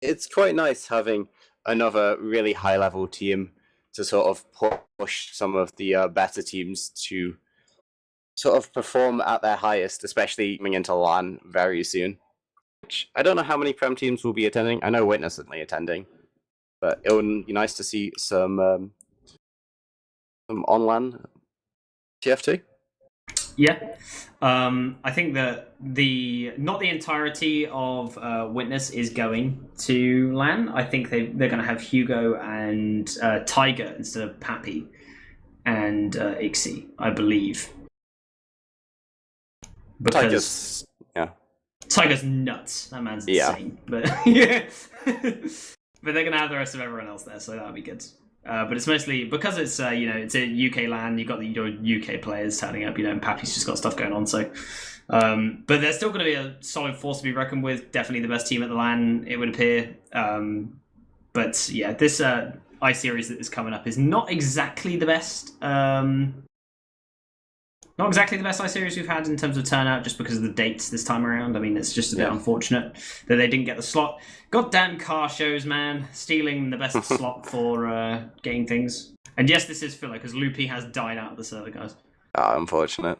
Speaker 2: it's quite nice having another really high-level team to sort of push some of the better teams to sort of perform at their highest, especially coming into LAN very soon. Which I don't know how many Prem teams will be attending. I know Witness is certainly attending, but it would be nice to see some on-LAN TF2.
Speaker 1: Yeah, I think that not the entirety of Witness is going to LAN. I think they're going to have Hugo and Tiger instead of Pappy and Ixie, I believe. Because Tiger's nuts. That man's insane. But but they're going to have the rest of everyone else there, so that'll be good. But it's mostly because it's it's a UK LAN. You've got your UK players turning up, and Pappy's just got stuff going on. So, but there's still going to be a solid force to be reckoned with. Definitely the best team at the LAN, it would appear. But yeah, this I series that is coming up is not exactly the best. Not exactly the best I-Series we've had in terms of turnout, just because of the dates this time around. I mean, it's just a bit unfortunate that they didn't get the slot. Goddamn car shows, man. Stealing the best slot for getting things. And yes, this is filler, because Loopy has died out of the server, guys.
Speaker 2: Unfortunate.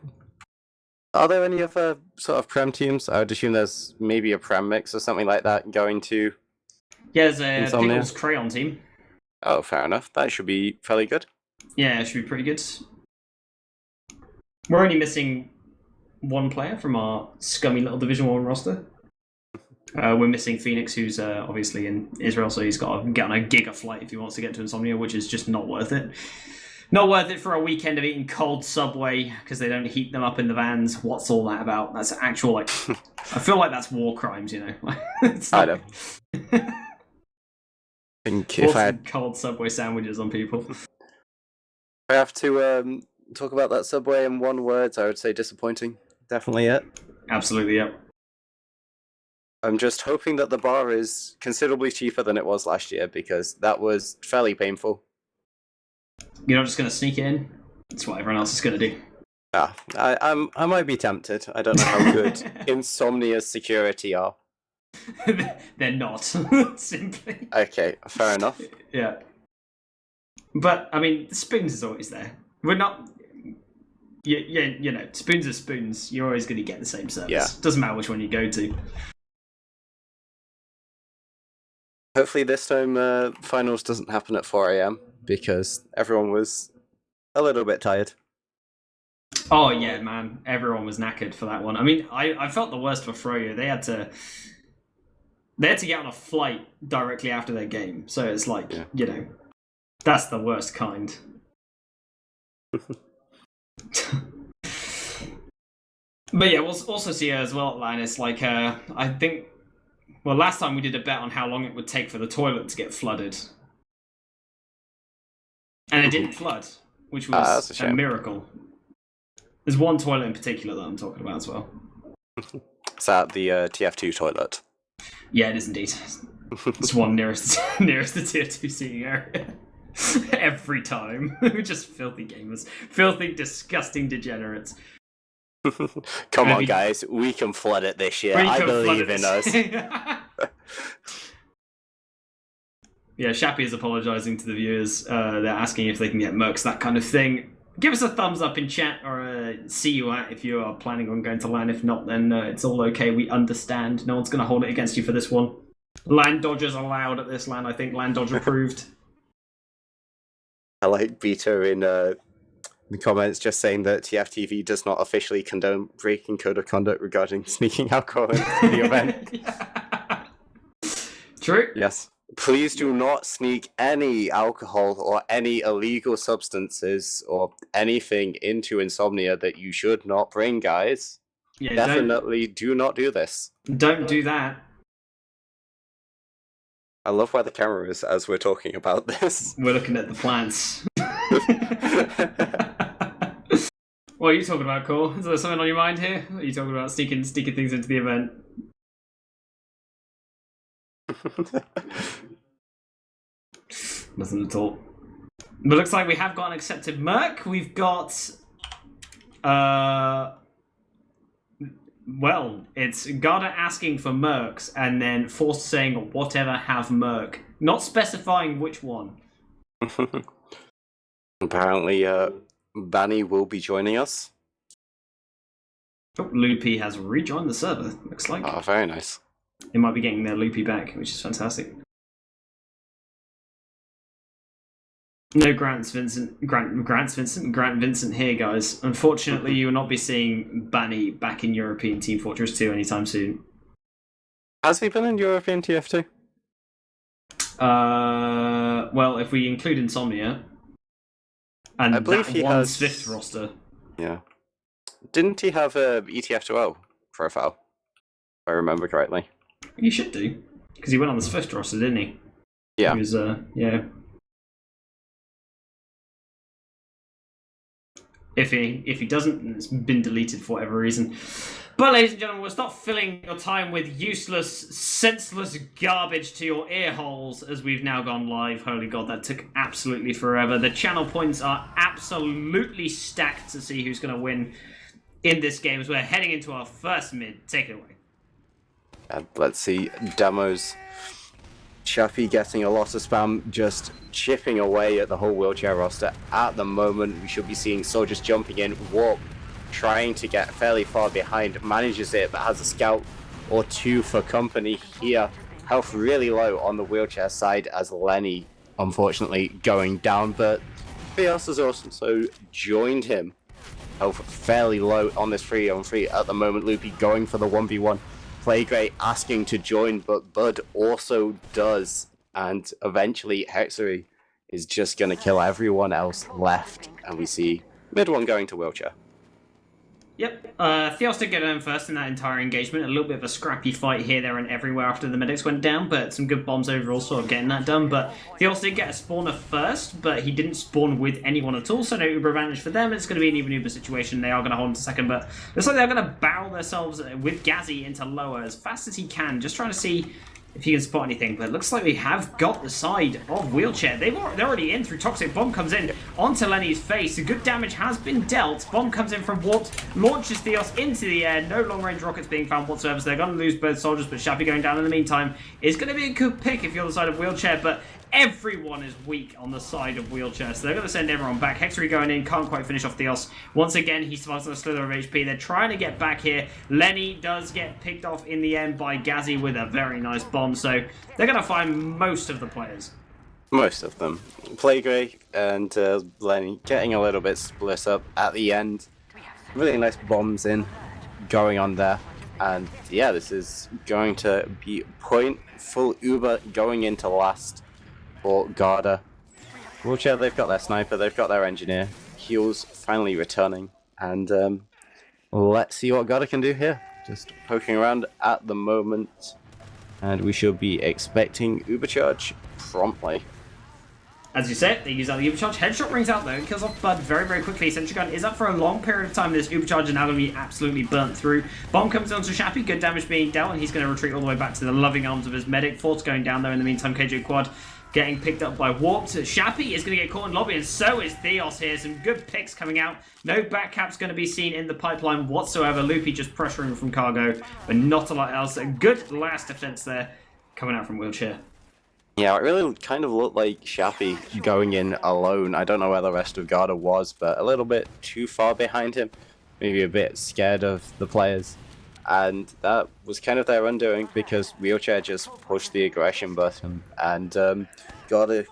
Speaker 2: Are there any other sort of Prem teams? I would assume there's maybe a Prem mix or something like that going to...
Speaker 1: Yeah, there's a Pickles Crayon team.
Speaker 2: Oh, fair enough. That should be fairly good.
Speaker 1: Yeah, it should be pretty good. We're only missing one player from our scummy little Division 1 roster. We're missing Phoenix, who's obviously in Israel, so he's got to get on a giga flight if he wants to get to Insomnia, which is just not worth it. Not worth it for a weekend of eating cold Subway because they don't heat them up in the vans. What's all that about? That's actual, I feel like that's war crimes, It's
Speaker 2: I don't. Think if I had
Speaker 1: cold Subway sandwiches on people.
Speaker 2: I have to talk about that Subway in one word, I would say disappointing. Definitely it.
Speaker 1: Absolutely, yeah.
Speaker 2: I'm just hoping that the bar is considerably cheaper than it was last year, because that was fairly painful.
Speaker 1: You're not just going to sneak it in? That's what everyone else is going to do.
Speaker 2: I might be tempted. I don't know how good Insomnia's security are.
Speaker 1: They're not, simply.
Speaker 2: Okay, fair enough.
Speaker 1: Yeah. But, I mean, the spoons is always there. We're not... Yeah, spoons are spoons. You're always going to get the same service.
Speaker 2: Yeah.
Speaker 1: Doesn't matter which one you go to.
Speaker 2: Hopefully this time finals doesn't happen at 4 a.m. because everyone was a little bit tired.
Speaker 1: Oh, yeah, man. Everyone was knackered for that one. I mean, I felt the worst for Froyo. They had to get on a flight directly after their game. So it's like, that's the worst kind. But yeah, we'll also see as well at Linus. Like, I think, well, last time we did a bet on how long it would take for the toilet to get flooded, and it didn't flood, which was a miracle. There's one toilet in particular that I'm talking about as well.
Speaker 2: Is that the TF2 toilet?
Speaker 1: Yeah, it is indeed. It's one nearest the tier 2 seating area. Every time. Just filthy gamers. Filthy, disgusting degenerates.
Speaker 2: Come on, guys. We can flood it this year. I believe in us.
Speaker 1: Yeah, Shappy is apologising to the viewers. They're asking if they can get mercs, that kind of thing. Give us a thumbs up in chat or see you at if you are planning on going to LAN. If not, then it's all okay. We understand. No one's going to hold it against you for this one. LAN dodgers allowed at this LAN. I think LAN dodge approved.
Speaker 2: I like Beta in the comments just saying that TFTV does not officially condone breaking code of conduct regarding sneaking alcohol into the event.
Speaker 1: Yeah. True.
Speaker 2: Yes. Please do not sneak any alcohol or any illegal substances or anything into Insomnia that you should not bring, guys. Yeah, definitely do not do this.
Speaker 1: Don't do that.
Speaker 2: I love where the camera is as we're talking about this.
Speaker 1: We're looking at the plants. What are you talking about, Cole? Is there something on your mind here? Are you talking about sneaking things into the event? Nothing at all. But it looks like we have got an accepted merc. We've got... Well, it's Garda asking for mercs and then Forced saying whatever have merc. Not specifying which one.
Speaker 2: Apparently, Banny will be joining us.
Speaker 1: Oh, Loopy has rejoined the server, looks like.
Speaker 2: Oh, very nice.
Speaker 1: They might be getting their Loopy back, which is fantastic. No Grant Vincent here, guys. Unfortunately, you will not be seeing Banny back in European Team Fortress 2 anytime soon.
Speaker 2: Has he been in European TF2?
Speaker 1: Well, if we include Insomnia, and I believe he has Swift roster.
Speaker 2: Yeah. Didn't he have a ETF2L profile? If I remember correctly.
Speaker 1: He should do, because he went on the Swift roster, didn't he?
Speaker 2: Yeah.
Speaker 1: He was, yeah. If he doesn't, it's been deleted for whatever reason. But ladies and gentlemen, we'll stop filling your time with useless, senseless garbage to your ear holes as we've now gone live. Holy God, that took absolutely forever. The channel points are absolutely stacked to see who's going to win in this game as we're heading into our first mid. Take it away.
Speaker 2: Let's see demos. Chaffee getting a lot of spam, just chipping away at the whole wheelchair roster. At the moment, we should be seeing soldiers jumping in. Warp trying to get fairly far behind, manages it, but has a scout or two for company here. Health really low on the wheelchair side as Lenny, unfortunately, going down, but Theos has also joined him. Health fairly low on this 3-on-3 at the moment. Loopy going for the 1v1. Playgray asking to join, but Bud also does, and eventually Hexery is just going to kill everyone else left, and we see mid one going to wheelchair.
Speaker 1: Yep, Theos did get in first in that entire engagement. A little bit of a scrappy fight here, there, and everywhere after the medics went down, but some good bombs overall sort of getting that done. But Theos did get a spawner first, but he didn't spawn with anyone at all, so no Uber advantage for them. It's going to be an even Uber situation. They are going to hold him to second, but looks like they're going to barrel themselves with Gazzy into lower as fast as he can, just trying to see if he can spot anything, but it looks like we have got the side of wheelchair. They're already in through Toxic. Bomb comes in onto Lenny's face. Good damage has been dealt. Bomb comes in from Warped, launches Theos into the air. No long-range rockets being found whatsoever, so they're going to lose both soldiers, but Shappy going down in the meantime is going to be a good pick if you're the side of wheelchair, but everyone is weak on the side of wheelchair, so they're going to send everyone back. Hexery going in, can't quite finish off Theos. Once again, he survives on a slither of HP. They're trying to get back here. Lenny does get picked off in the end by Gazzy with a very nice bomb, so they're going to find most of the players.
Speaker 2: Most of them. Playgray and Lenny getting a little bit split up at the end. Really nice bombs going on there. And yeah, this is going to be point full Uber going into last. For Garda. Wheelchair, they've got their sniper, they've got their engineer. Heals finally returning. And let's see what Garda can do here. Just poking around at the moment. And we should be expecting Uber charge promptly.
Speaker 1: As you said, they use out the Ubercharge. Headshot rings out though, and kills off Bud very, very quickly. Sentry Gun is up for a long period of time. This Ubercharge is now going to be absolutely burnt through. Bomb comes onto Shappy, good damage being dealt, and he's going to retreat all the way back to the loving arms of his medic. Force going down there in the meantime. KJ Quad getting picked up by Warped. Shappy is going to get caught in lobby, and so is Theos here. Some good picks coming out. No backcaps going to be seen in the pipeline whatsoever. Loopy just pressuring from Cargo, but not a lot else. A good last defense there coming out from Wheelchair.
Speaker 2: Yeah, it really kind of looked like Shappy going in alone. I don't know where the rest of Garda was, but a little bit too far behind him. Maybe a bit scared of the players. And that was kind of their undoing because Wheelchair just pushed the aggression button. And Garda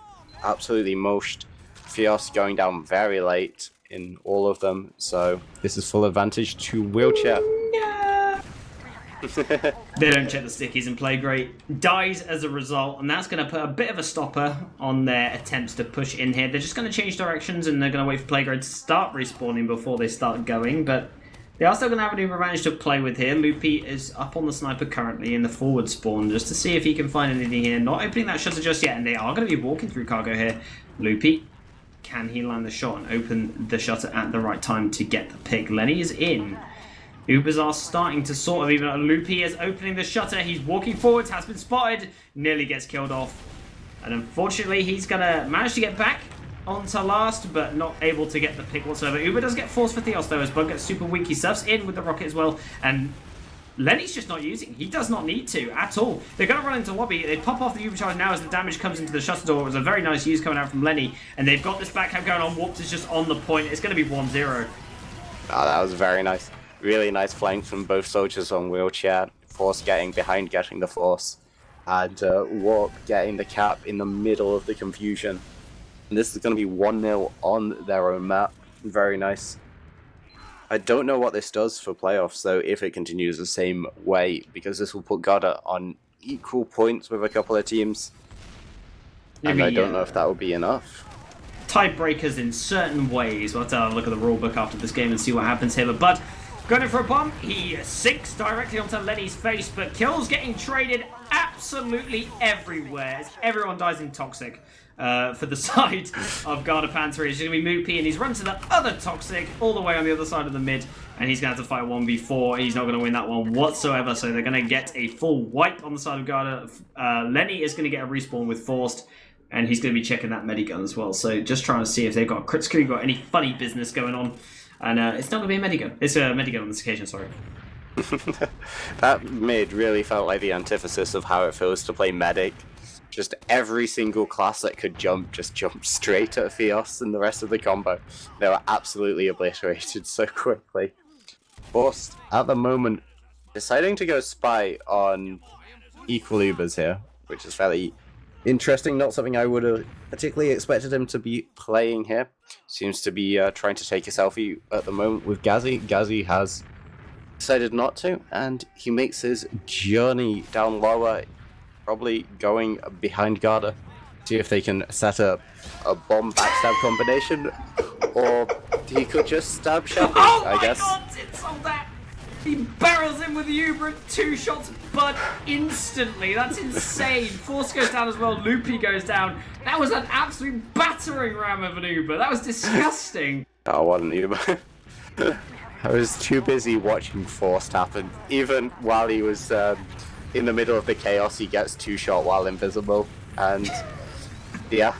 Speaker 2: absolutely mushed. Fios going down very late in all of them. So this is full advantage to Wheelchair.
Speaker 1: They don't check the stickies and play great. Dies as a result, and that's going to put a bit of a stopper on their attempts to push in here. They're just going to change directions, and they're going to wait for Playgrade to start respawning before they start going, but they are still going to have an advantage to play with here. Loopy is up on the sniper currently in the forward spawn, just to see if he can find anything here. Not opening that shutter just yet, and they are going to be walking through Cargo here. Loopy, can he land the shot and open the shutter at the right time to get the pick? Lenny is in. Ubers are starting to sort of even. Loopy is opening the shutter. He's walking forwards, has been spotted, nearly gets killed off. And unfortunately, he's going to manage to get back onto last, but not able to get the pick whatsoever. Uber does get forced for Theos, though, as Bug gets super weak. He surfs in with the rocket as well. And Lenny's just not using. He does not need to at all. They're going to run into lobby. They pop off the Ubercharge now as the damage comes into the shutter door. It was a very nice use coming out from Lenny. And they've got this backhand going on. Warped is just on the point. It's going to be 1-0.
Speaker 2: Oh, that was very nice. Really nice flank from both soldiers on Wheelchair. Force getting behind, getting the Force. And Warp getting the cap in the middle of the confusion. And this is going to be 1-0 on their own map. Very nice. I don't know what this does for playoffs, though, if it continues the same way, because this will put Garda on equal points with a couple of teams. And I don't know if that will be enough.
Speaker 1: Tiebreakers in certain ways. We'll have to have a look at the rulebook after this game and see what happens here. But going in for a bomb, he sinks directly onto Lenny's face, but kills getting traded absolutely everywhere. Everyone dies in Toxic for the side of Garda Panteri. It's going to be Moopy, and he's run to the other Toxic all the way on the other side of the mid, and he's going to have to fight 1v4. He's not going to win that one whatsoever, so they're going to get a full wipe on the side of Garda. Lenny is going to get a respawn with Forced, and he's going to be checking that medigun as well. So just trying to see if they've got a crit screw, got any funny business going on. And it's not going to be a medigun. It's a medigun on this occasion, sorry.
Speaker 2: That mid really felt like the antithesis of how it feels to play medic. Just every single class that could jump just jumped straight at Theos and the rest of the combo. They were absolutely obliterated so quickly. Forced, at the moment, deciding to go spy on equal Ubers here, which is fairly interesting. Not something I would have particularly expected him to be playing here. Seems to be trying to take a selfie at the moment with Ghazi. Ghazi has decided not to, and he makes his journey down lower, probably going behind Garda. See if they can set up a bomb backstab combination, or he could just stab Shappy, I guess.
Speaker 1: Oh my god, it's on that! He barrels in with the Uber and 2 shots, but instantly. That's insane. Force goes down as well. Loopy goes down. That was an absolute battering ram of an Uber. That was disgusting.
Speaker 2: Oh, what an Uber. I was too busy watching Forced happen. Even while he was in the middle of the chaos, he gets 2 shot while invisible. And yeah.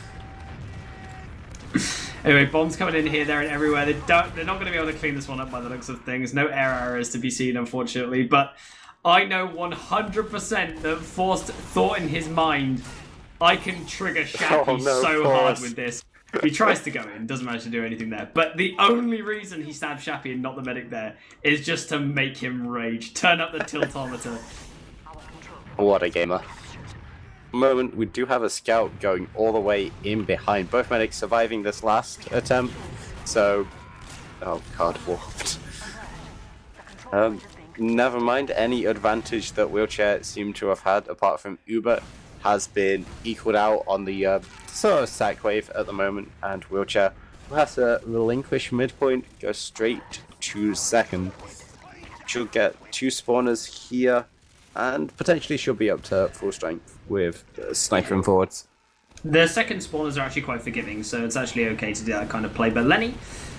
Speaker 1: Anyway, bombs coming in here, there, and everywhere. They're not going to be able to clean this one up by the looks of things. No air errors to be seen, unfortunately. But I know 100% that Forced thought in his mind, I can trigger Shappy hard with this. He tries to go in, doesn't manage to do anything there. But the only reason he stabbed Shappy and not the medic there is just to make him rage. Turn up the tiltometer.
Speaker 2: What a gamer. Moment, we do have a scout going all the way in behind. Both medics surviving this last attempt. So, oh god, Warped. Never mind, any advantage that Wheelchair seemed to have had, apart from Uber, has been equaled out on the sort of sack wave at the moment, and Wheelchair will have to relinquish midpoint, go straight to second. She'll get 2 spawners here, and potentially she'll be up to full strength with sniping forwards.
Speaker 1: The second spawners are actually quite forgiving, so it's actually okay to do that kind of play. But Lenny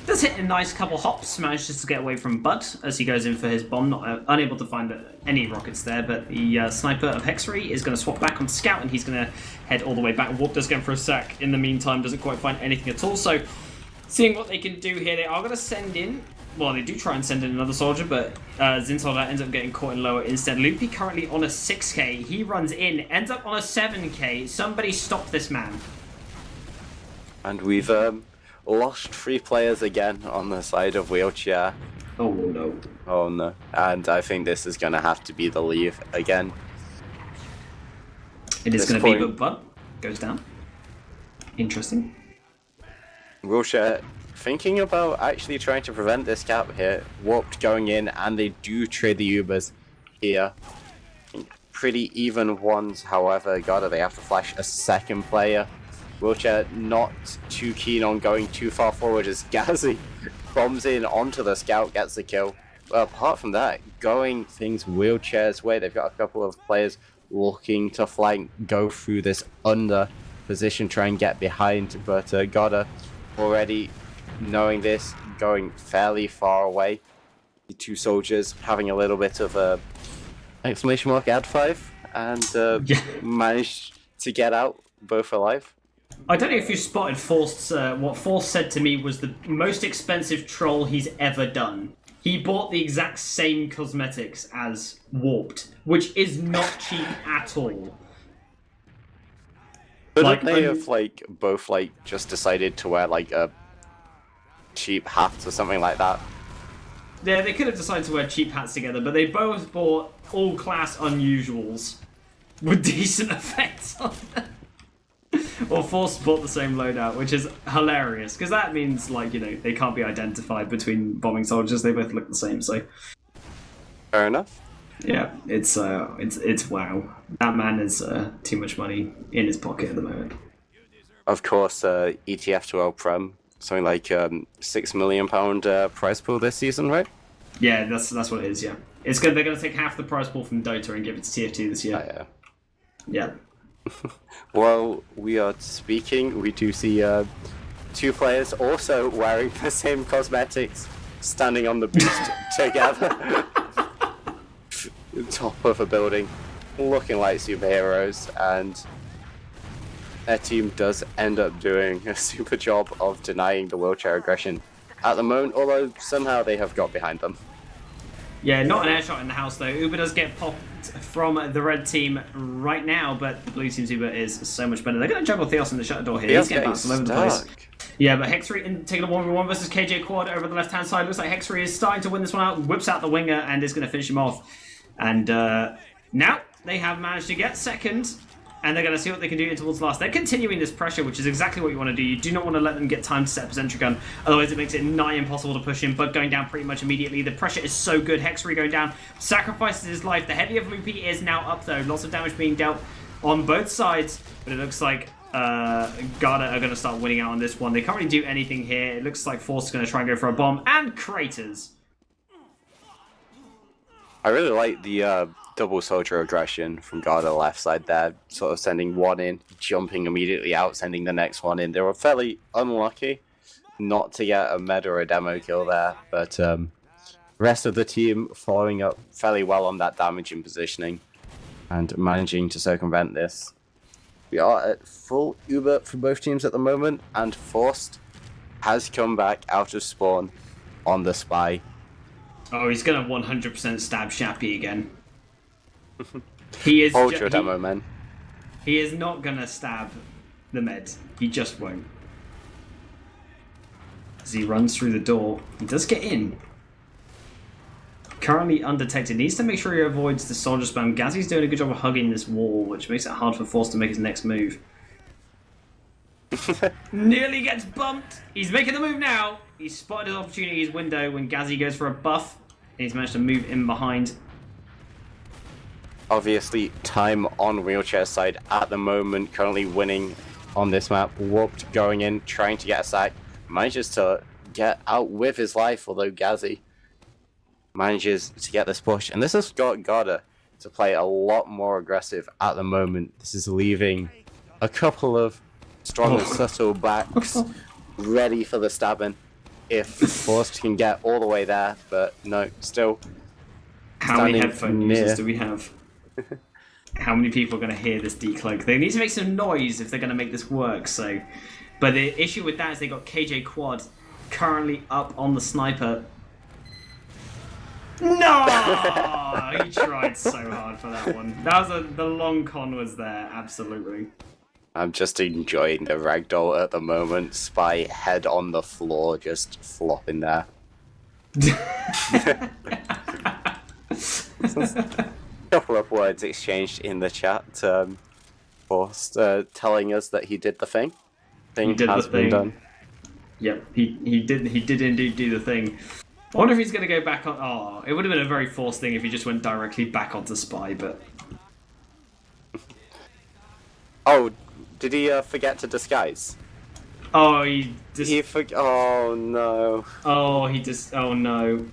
Speaker 1: does hit a nice couple hops, manages to get away from Bud as he goes in for his bomb, unable to find any rockets there, but the sniper of Hexery is going to swap back on Scout, and he's going to head all the way back. Warp does go for a sack in the meantime, doesn't quite find anything at all, so seeing what they can do here, they are going to send in, well, they do try and send in another soldier, but Zinsoldat ends up getting caught in lower instead. Loopy currently on a 6k, he runs in, ends up on a 7k, somebody stop this man.
Speaker 2: And we've lost 3 players again on the side of Wheelchair.
Speaker 1: Oh no.
Speaker 2: Oh no. And I think this is going to have to be the leave again.
Speaker 1: It is going to be, but Bud goes down. Interesting.
Speaker 2: Wheelchair thinking about actually trying to prevent this gap here. Warped going in, and they do trade the Ubers here. Pretty even ones, however. Garda, they have to flash a second player. Wheelchair not too keen on going too far forward as Gazi bombs in onto the Scout, gets the kill. But apart from that, going things Wheelchair's way. They've got a couple of players looking to flank, go through this under position, try and get behind. But Garda already knowing this, going fairly far away. The 2 soldiers having a little bit of a exclamation mark add 5 and managed to get out both alive.
Speaker 1: I don't know if you spotted Forst's, what Forst said to me was the most expensive troll he's ever done. He bought the exact same cosmetics as Warped, which is not cheap at all.
Speaker 2: But they have both just decided to wear a cheap hat or something like that?
Speaker 1: Yeah, they could have decided to wear cheap hats together, but they both bought all class unusuals with decent effects on them. Or Force bought the same loadout, which is hilarious because that means they can't be identified between bombing soldiers. They both look the same. So
Speaker 2: fair enough.
Speaker 1: Yeah, it's wow. That man has too much money in his pocket at the moment.
Speaker 2: Of course, ETF2L Prem, something like £6 million prize pool this season, right?
Speaker 1: Yeah, that's what it is. Yeah, it's good. They're going to take half the prize pool from Dota and give it to TF2 this year.
Speaker 2: Yeah.
Speaker 1: Yeah.
Speaker 2: While we are speaking, we do see 2 players also wearing the same cosmetics, standing on the boost together, top of a building, looking like superheroes, and their team does end up doing a super job of denying the wheelchair aggression at the moment, although somehow they have got behind them.
Speaker 1: Yeah, not an air shot in the house though. Uber does get popped from the red team right now, but the blue team's Uber is so much better. They're going to juggle Theos in the shutter door here. He's getting bounced all over the place. Yeah, but Hexery taking a 1v1 versus KJ Quad over the left-hand side. Looks like Hexery is starting to win this one out. Whips out the winger and is going to finish him off. And now they have managed to get second. And they're going to see what they can do towards the last. They're continuing this pressure, which is exactly what you want to do. You do not want to let them get time to set up a sentry gun. Otherwise, it makes it nigh impossible to push in. Bud going down pretty much immediately. The pressure is so good. Hexery going down. Sacrifices his life. The heavy of Loopy is now up, though. Lots of damage being dealt on both sides. But it looks like Garda are going to start winning out on this one. They can't really do anything here. It looks like Force is going to try and go for a bomb. And Craters.
Speaker 2: I really like the double soldier aggression from Garda left side there, sort of sending one in, jumping immediately out, sending the next one in. They were fairly unlucky not to get a meta or a demo kill there, but rest of the team following up fairly well on that damage and positioning and managing to circumvent this. We are at full Uber for both teams at the moment, and Forst has come back out of spawn on the spy.
Speaker 1: Oh, he's going to 100% stab Shappy again. He is.
Speaker 2: Hold your demo, man.
Speaker 1: He is not going to stab the med. He just won't. As he runs through the door, he does get in. Currently undetected. Needs to make sure he avoids the soldier spam. Gazzy's doing a good job of hugging this wall, which makes it hard for Force to make his next move. Nearly gets bumped. He's making the move now. He's spotted his opportunity, his window, when Gazzy goes for a buff. And he's managed to move in behind.
Speaker 2: Obviously, time on wheelchair side at the moment, currently winning on this map. Warped going in, trying to get a sack. Manages to get out with his life, although Gazzy manages to get this push. And this has got Garda to play a lot more aggressive at the moment. This is leaving a couple of strong and subtle backs, ready for the stabbing. If Forced can get all the way there, but no, still.
Speaker 1: How many headphone users do we have? How many people are going to hear this decloak? They need to make some noise if they're going to make this work. So, but the issue with that is they got KJ Quad currently up on the sniper. No, he tried so hard for that one. That was the long con was there, absolutely.
Speaker 2: I'm just enjoying the ragdoll at the moment. Spy head on the floor, just flopping there. Couple of words exchanged in the chat. Forced telling us that he did the thing.
Speaker 1: He did
Speaker 2: has
Speaker 1: the
Speaker 2: been
Speaker 1: thing.
Speaker 2: done.
Speaker 1: Yep, he did indeed do the thing. I wonder if he's going to go back on... Oh, it would have been a very forced thing if he just went directly back onto Spy, but...
Speaker 2: Oh, did he forget to disguise?
Speaker 1: Oh,
Speaker 2: Oh, no.
Speaker 1: Oh, he just... Oh, no.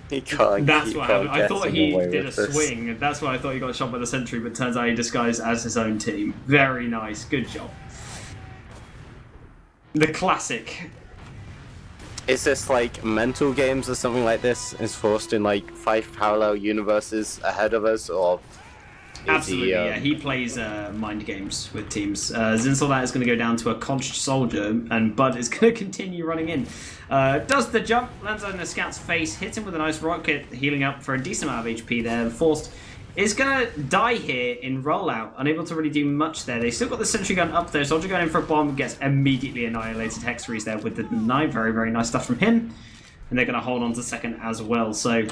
Speaker 2: He can't.
Speaker 1: That's what happened. I thought he did a
Speaker 2: this.
Speaker 1: swing. That's why I thought he got shot by the sentry, but turns out he disguised as his own team. Very nice. Good job. The classic.
Speaker 2: Is this like mental games or something like this? Is Forced in like 5 parallel universes ahead of us, or?
Speaker 1: Absolutely, yeah. He plays mind games with teams. Zinsoldat is going to go down to a conched soldier, and Bud is going to continue running in. Does the jump, lands on the scout's face, hits him with a nice rocket, healing up for a decent amount of HP there. Forced is going to die here in rollout, unable to really do much there. They still got the sentry gun up there. Soldier going in for a bomb, gets immediately annihilated. Hexery's there with the knife. Very, very nice stuff from him. And they're going to hold on to second as well. So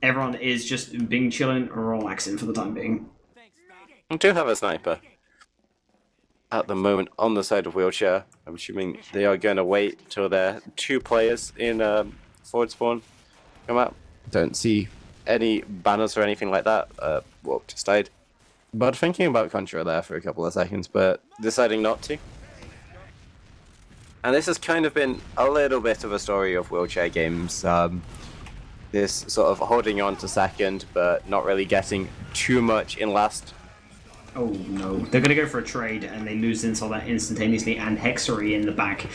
Speaker 1: everyone is just being chilling, relaxing for the time being.
Speaker 2: I do have a sniper at the moment on the side of wheelchair. I'm assuming they are going to wait till their 2 players in forward spawn come out. Don't see any banners or anything like that. Whoop, just died. But thinking about Contra there for a couple of seconds, but deciding not to. And this has kind of been a little bit of a story of wheelchair games. This sort of holding on to second, but not really getting too much in last.
Speaker 1: Oh no, they're going to go for a trade and they lose Zinsoldat instantaneously and Hexery in the back.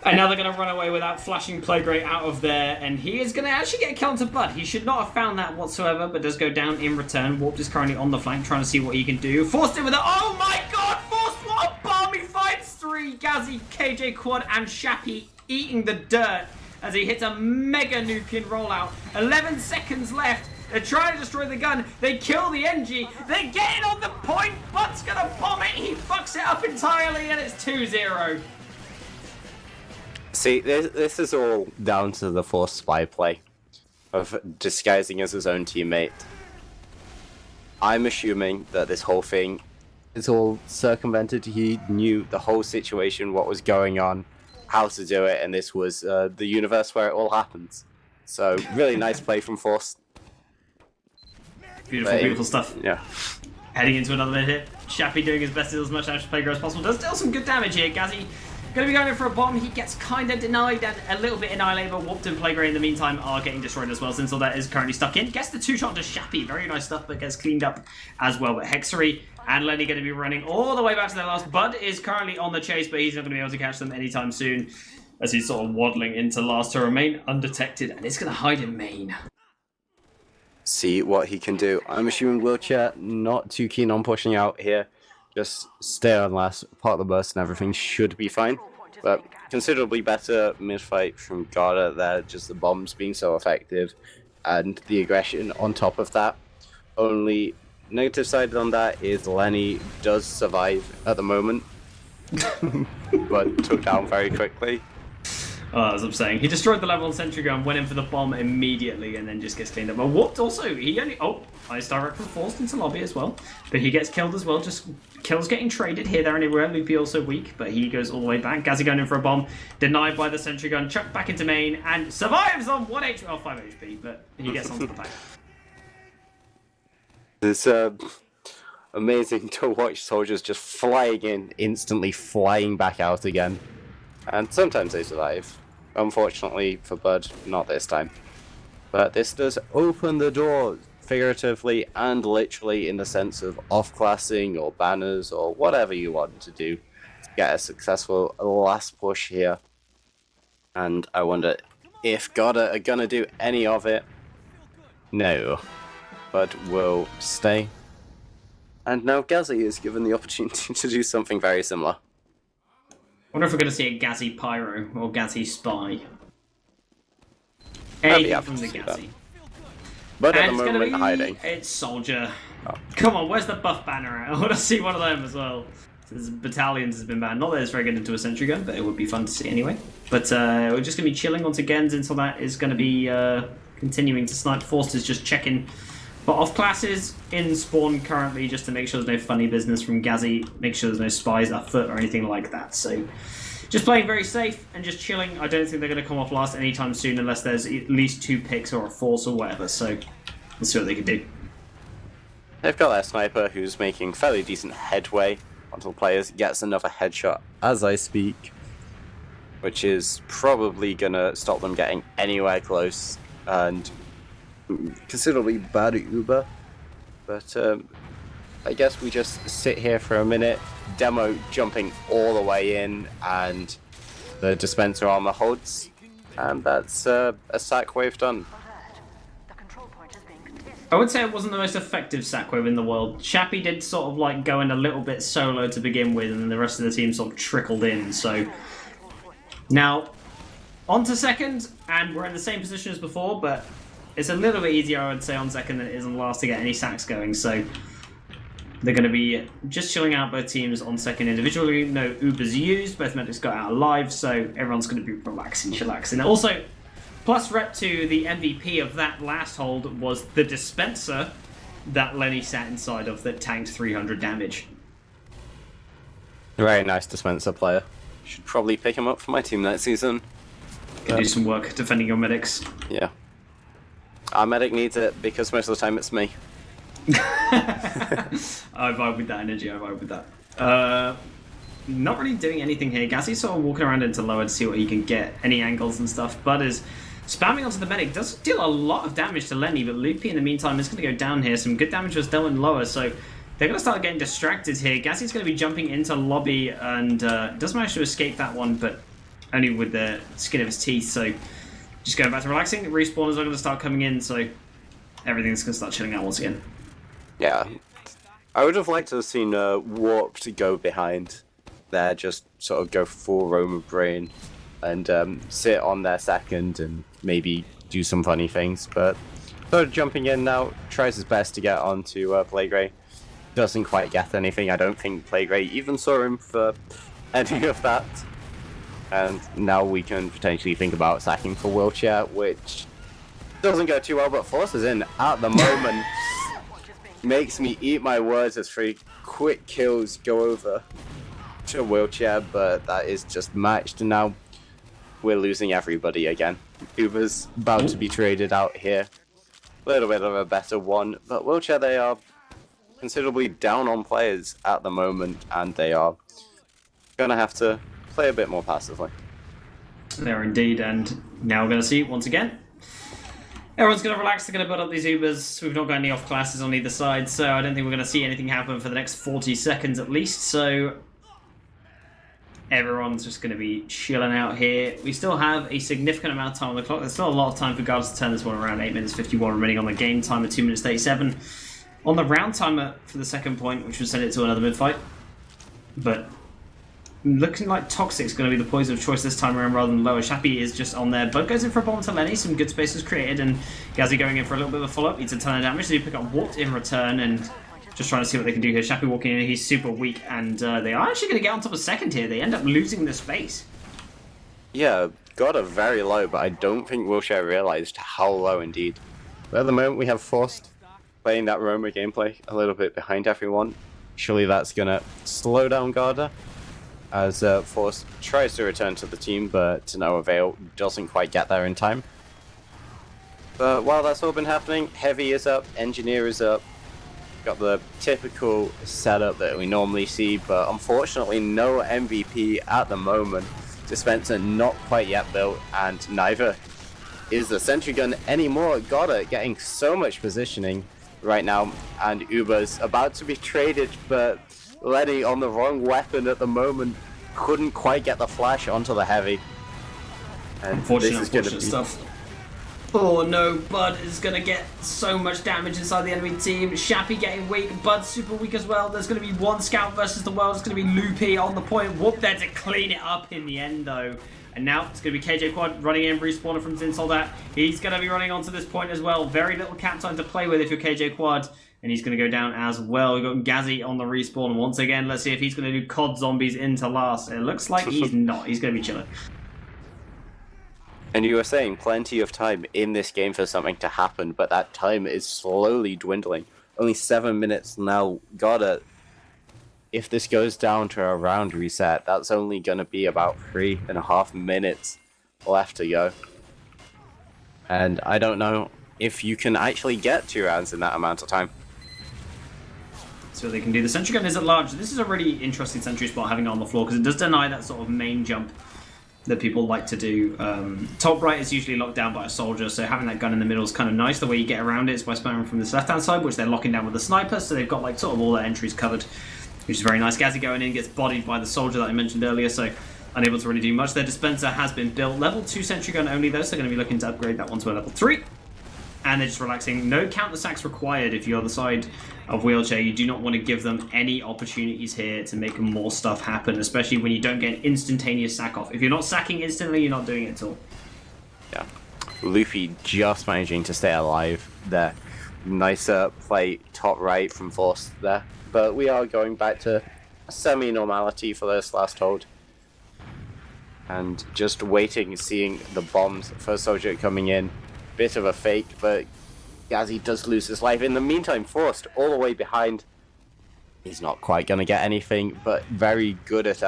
Speaker 1: And now they're going to run away without flashing Playgray out of there, and he is going to actually get a kill onto Bud. He should not have found that whatsoever, but does go down in return. Warped is currently on the flank trying to see what he can do. Forced in with a... Oh my god! Forced, what a bomb! He finds 3. Gazzy, KJ Quad, and Shappy eating the dirt as he hits a mega nuke in rollout. 11 seconds left. They're trying to destroy the gun. They kill the NG. They're getting on the point. Bud's going to bomb it. He fucks it up entirely, and it's 2-0.
Speaker 2: See, this is all down to the Forced spy play of disguising as his own teammate. I'm assuming that this whole thing is all circumvented. He knew the whole situation, what was going on, how to do it, and this was the universe where it all happens. So, really nice play from Forced.
Speaker 1: Beautiful, beautiful stuff.
Speaker 2: Yeah.
Speaker 1: Heading into another mid hit. Shappy doing his best to deal as much damage to Playgray as possible. Does deal some good damage here. Gazzy going to be going in for a bomb. He gets kind of denied and a little bit annihilated, but Warped and Playgray in the meantime are getting destroyed as well. Zinsoldat is currently stuck in. Gets the 2-shot to Shappy. Very nice stuff, but gets cleaned up as well. But Hexery and Lenny going to be running all the way back to their last. Bud is currently on the chase, but he's not going to be able to catch them anytime soon as he's sort of waddling into last to remain undetected, and it's going to hide in main.
Speaker 2: See what he can do. I'm assuming Wheelchair not too keen on pushing out here. Just stay on last part of the burst and everything should be fine. But considerably better mid-fight from Garda there, just the bombs being so effective and the aggression on top of that. Only negative side on that is Lenny does survive at the moment, but took down very quickly.
Speaker 1: Oh, as I'm saying, he destroyed the level on sentry gun, went in for the bomb immediately, and then just gets cleaned up. But Warped also, he only... Oh, nice direct from Forced into lobby as well. But he gets killed as well, just kills getting traded here, there, and everywhere. Loopy also weak, but he goes all the way back. Gazzy going in for a bomb, denied by the sentry gun, chucked back into main, and survives on 1 HP, well, 5 HP, but he gets onto the back.
Speaker 2: It's amazing to watch soldiers just flying in, instantly flying back out again. And sometimes they survive. Unfortunately for Bud, not this time. But this does open the door figuratively and literally in the sense of off-classing or banners or whatever you want to do to get a successful last push here. And I wonder if Garda are gonna do any of it. No, but will stay. And now Gazzy is given the opportunity to do something very similar.
Speaker 1: I wonder if we're going to see a Gazzy Pyro or Gazzy Spy. Anything from the Gazzy.
Speaker 2: But at
Speaker 1: And
Speaker 2: the
Speaker 1: it's
Speaker 2: moment, hiding.
Speaker 1: It's Soldier.
Speaker 2: Oh.
Speaker 1: Come on, where's the buff banner at? I want to see one of them as well. This Battalions has been banned. Not that it's very good into a sentry gun, but it would be fun to see anyway. But we're just going to be chilling once again until that is going to be continuing to snipe. Forster's just checking for off classes in spawn currently, just to make sure there's no funny business from Gazzy, make sure there's no spies afoot or anything like that. So just playing very safe and just chilling. I don't think they're going to come off last anytime soon unless there's at least 2 picks or a force or whatever. So let's see what they can do.
Speaker 2: They've got their sniper who's making fairly decent headway until players gets another headshot as I speak, which is probably going to stop them getting anywhere close and considerably bad Uber. But I guess we just sit here for a minute. Demo jumping all the way in, and the dispenser armor holds, and that's a sack wave done.
Speaker 1: I would say it wasn't the most effective sack wave in the world. Shappy did sort of like go in a little bit solo to begin with, and then the rest of the team sort of trickled in. So now on to second, and we're in the same position as before, but it's a little bit easier, I would say, on second than it is on last to get any sacks going. So they're going to be just chilling out both teams on second individually. No Ubers used. Both medics got out alive, so everyone's going to be relaxing, chillaxing. Also, plus rep to the MVP of that last hold was the dispenser that Lenny sat inside of that tanked 300 damage.
Speaker 2: Very nice dispenser player. Should probably pick him up for my team next season.
Speaker 1: Can do some work defending your medics.
Speaker 2: Yeah. Our medic needs it because most of the time it's me.
Speaker 1: I vibe with that energy, I vibe with that. Not really doing anything here. Gazzy's sort of walking around into lower to see what he can get, any angles and stuff. Bud is spamming onto the medic. Does deal a lot of damage to Lenny, but Loopy in the meantime is going to go down here. Some good damage was dealt in lower, so they're going to start getting distracted here. Gazzy's going to be jumping into lobby and does manage to escape that one, but only with the skin of his teeth, so just going back to relaxing. Respawners are going to start coming in, so everything's going to start chilling out once again.
Speaker 2: Yeah. I would have liked to have seen Warp to go behind there, just sort of go full Roma Brain and sit on their second and maybe do some funny things, but sort of jumping in now, tries his best to get onto Playgray. Doesn't quite get anything. I don't think Playgray even saw him for any of that. And now we can potentially think about sacking for Wheelchair, which doesn't go too well, but forces in at the moment. Makes me eat my words as 3 quick kills go over to Wheelchair, but that is just matched, and now we're losing everybody again. Uber's about to be traded out here. A little bit of a better one, but Wheelchair, they are considerably down on players at the moment, and they are going to have to play a bit more passively.
Speaker 1: They are indeed, and now we're going to see, once again, everyone's going to relax, they're going to build up these Ubers. We've not got any off classes on either side, so I don't think we're going to see anything happen for the next 40 seconds at least, so everyone's just going to be chilling out here. We still have a significant amount of time on the clock. There's still a lot of time for Garda to turn this one around. 8 minutes 51 remaining on the game timer, 2 minutes 37 on the round timer for the second point, which would send it to another mid-fight. But looking like Toxic's going to be the poison of choice this time around rather than lower. Shappy is just on there. Bud goes in for a bomb to Lenny. Some good space was created, and Gazzy going in for a little bit of a follow-up. Needs a ton of damage. They pick up Warped in return, and just trying to see what they can do here. Shappy walking in. He's super weak, and they are actually going to get on top of second here. They end up losing the space.
Speaker 2: Yeah, got a very low, but I don't think Wheelchair realized how low indeed. But at the moment, we have Forced playing that Roma gameplay a little bit behind everyone. Surely that's going to slow down Garda, as Force tries to return to the team, but to no avail, doesn't quite get there in time. But while that's all been happening, Heavy is up, Engineer is up, got the typical setup that we normally see, but unfortunately no MVP at the moment. Dispenser not quite yet built, and neither is the sentry gun anymore. Garda getting so much positioning, right now, and Uber's about to be traded, but Lenny on the wrong weapon at the moment couldn't quite get the flash onto the heavy. And
Speaker 1: Unfortunate stuff. Oh no, Bud is going to get so much damage inside the enemy team. Shappy getting weak, Bud's super weak as well. There's going to be one scout versus the world. It's going to be Loopy on the point. Whoop there to clean it up in the end though. And now it's going to be KJ Quad running in, respawner from Zinsoldat. He's going to be running onto this point as well. Very little cap time to play with if you're KJ Quad. And he's going to go down as well. We've got Gazzy on the respawn once again. Let's see if he's going to do COD Zombies into last. It looks like he's not. He's going to be chilling.
Speaker 2: And you were saying plenty of time in this game for something to happen, but that time is slowly dwindling. Only 7 minutes now. Garda, if this goes down to a round reset, that's only going to be about 3.5 minutes left to go. And I don't know if you can actually get 2 rounds in that amount of time.
Speaker 1: So they can do. The sentry gun is at large. This is a really interesting sentry spot having it on the floor because it does deny that sort of main jump that people like to do. Top right is usually locked down by a soldier, so having that gun in the middle is kind of nice. The way you get around it is by spamming from this left-hand side, which they're locking down with the sniper, so they've got like sort of all their entries covered, which is very nice. Gazzy going in gets bodied by the soldier that I mentioned earlier, so unable to really do much. Their dispenser has been built. Level 2 sentry gun only though, so they're going to be looking to upgrade that one to a level 3. And they're just relaxing. No counter sacks required if you're on the side of Wheelchair. You do not want to give them any opportunities here to make more stuff happen, especially when you don't get an instantaneous sack off. If you're not sacking instantly, you're not doing it at all.
Speaker 2: Yeah. Luffy just managing to stay alive there. Nicer play top right from Force there. But we are going back to semi-normality for this last hold. And just waiting, seeing the bombs, first soldier coming in. Bit of a fake, but Gazzy does lose his life. In the meantime, Forced all the way behind. He's not quite going to get anything, but very good at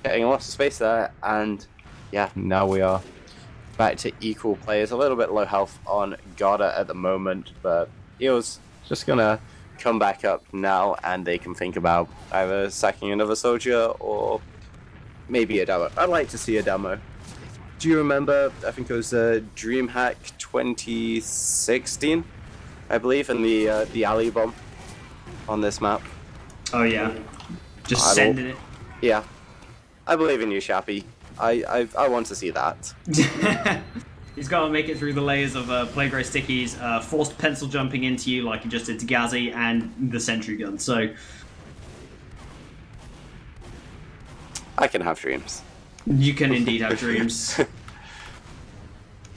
Speaker 2: getting a lot of space there. And yeah, now we are back to equal players. A little bit low health on Garda at the moment, but Eo's just going to come back up now, and they can think about either sacking another soldier or maybe a demo. I'd like to see a demo. Do you remember, I think it was DreamHack 2016, I believe, and the alley bomb on this map?
Speaker 1: Oh yeah, just sending it.
Speaker 2: Yeah, I believe in you, Shappy. I want to see that.
Speaker 1: He's got to make it through the layers of Playgray stickies, forced pencil jumping into you like he just did to Gazzy, and the sentry gun, so...
Speaker 2: I can have dreams.
Speaker 1: You can indeed have dreams.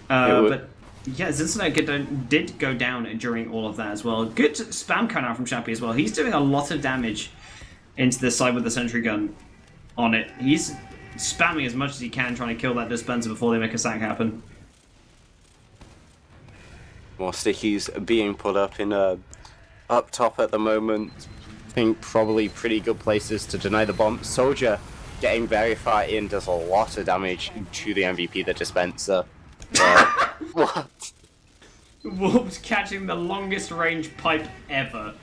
Speaker 1: But yeah, Zinsonet did go down during all of that as well. Good spam count out from Shappy as well. He's doing a lot of damage into the side with the sentry gun on it. He's spamming as much as he can, trying to kill that dispenser before they make a sack happen.
Speaker 2: More stickies being put up in up top at the moment. I think probably pretty good places to deny the bomb. Soldier getting very far in does a lot of damage to the MVP, the dispenser. What?
Speaker 1: Whoops, catching the longest range pipe ever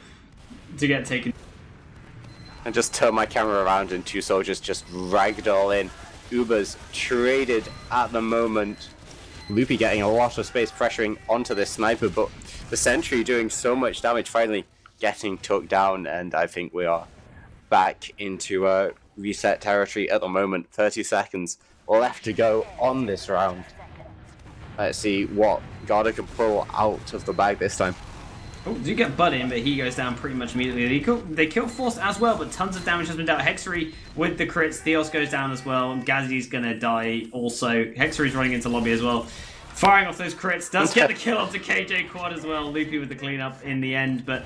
Speaker 1: to get taken.
Speaker 2: I just turn my camera around and 2 soldiers just ragdoll in. Uber's traded at the moment. Loopy getting a lot of space pressuring onto this sniper, but the sentry doing so much damage, finally getting took down, and I think we are back into reset territory at the moment. 30 seconds left to go on this round. Let's see what Garda can pull out of the bag this time.
Speaker 1: Oh, do get Bud in, but he goes down pretty much immediately. They kill Force as well, but tons of damage has been dealt. Hexery with the crits. Theos goes down as well. Gazzy's gonna die also. Hexery's running into lobby as well. Firing off those crits. Does get the kill onto KJ Quad as well. Loopy with the cleanup in the end, but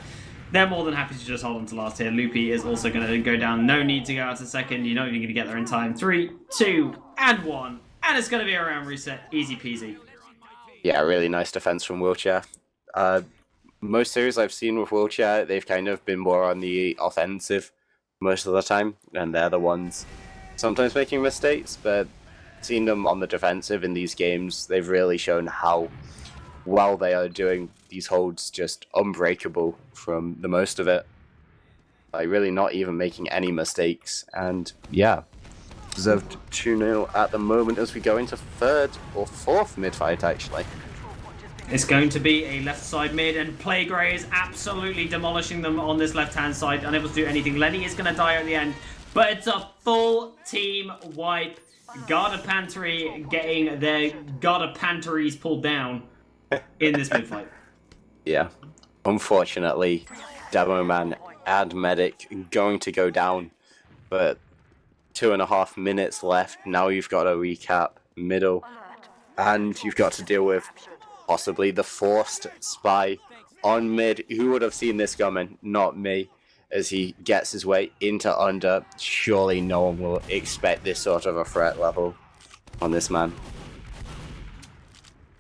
Speaker 1: they're more than happy to just hold on to last here. Loopy is also going to go down. No need to go out to second. You're not even going to get there in time. 3, 2, and 1. And it's going to be a round reset. Easy peasy.
Speaker 2: Yeah, really nice defense from Wheelchair. Most series I've seen with Wheelchair, they've kind of been more on the offensive most of the time, and they're the ones sometimes making mistakes, but seeing them on the defensive in these games, they've really shown how well they are doing these holds, just unbreakable from the most of it. Like, really not even making any mistakes, and yeah, deserved 2-0 at the moment as we go into third or fourth mid-fight, actually.
Speaker 1: It's going to be a left side mid, and Playgray is absolutely demolishing them on this left-hand side, unable to do anything. Lenny is going to die at the end, but it's a full team wipe. Garda Panteri getting their Garda Panteries pulled down in this mid fight.
Speaker 2: Yeah. Unfortunately, Demo Man and Medic going to go down, but 2.5 minutes left. Now you've got to recap middle, and you've got to deal with possibly the forced spy on mid. Who would have seen this coming? Not me. As he gets his way into under, surely no one will expect this sort of a threat level on this man.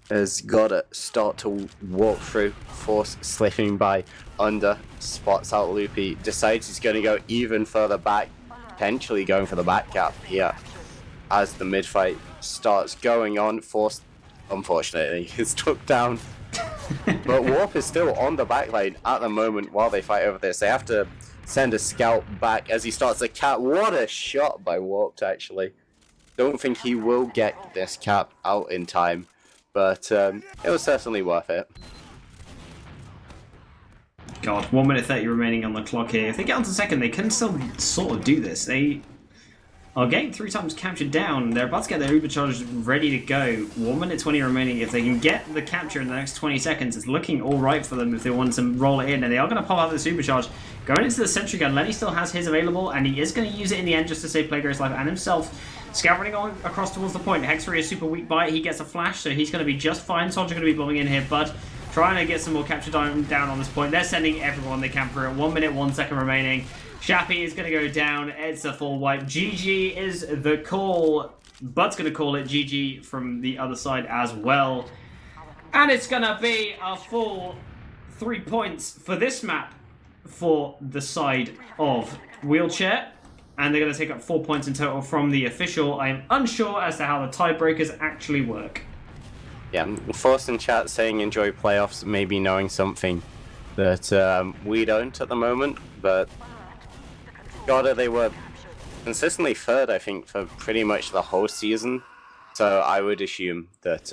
Speaker 2: Has got to start to walk through, force slipping by under, spots out Loopy, decides he's going to go even further back, potentially going for the back gap here as the mid fight starts going on. Force, unfortunately, is took down. But Warp is still on the back line at the moment while they fight over this. They have to send a scout back as he starts a cap. What a shot by Warp, actually. Don't think he will get this cap out in time, but it was certainly worth it.
Speaker 1: God, 1 minute 30 remaining on the clock here. If they get onto second, they can still sort of do this. They are getting 3 times captured down. They're about to get their Uber charge ready to go. 1 minute 20 remaining. If they can get the capture in the next 20 seconds, it's looking all right for them if they want to roll it in. And they are going to pop out this Uber charge. Going into the sentry gun, Lenny still has his available, and he is going to use it in the end just to save Playgray's life and himself. Scout running on across towards the point. Hexery is super weak by it. He gets a flash, so he's going to be just fine. Soldier going to be bombing in here, but trying to get some more capture down on this point. They're sending everyone they can through it. 1 minute, 1 second remaining. Shappy is going to go down. It's a full wipe. GG is the call. Bud's going to call it GG from the other side as well. And it's going to be a full 3 points for this map for the side of Wheelchair. And they're going to take up 4 points in total from the official. I am unsure as to how the tiebreakers actually work.
Speaker 2: Yeah, Force in chat saying enjoy playoffs, maybe knowing something that we don't at the moment, but Garda, they were consistently third, I think, for pretty much the whole season. So I would assume that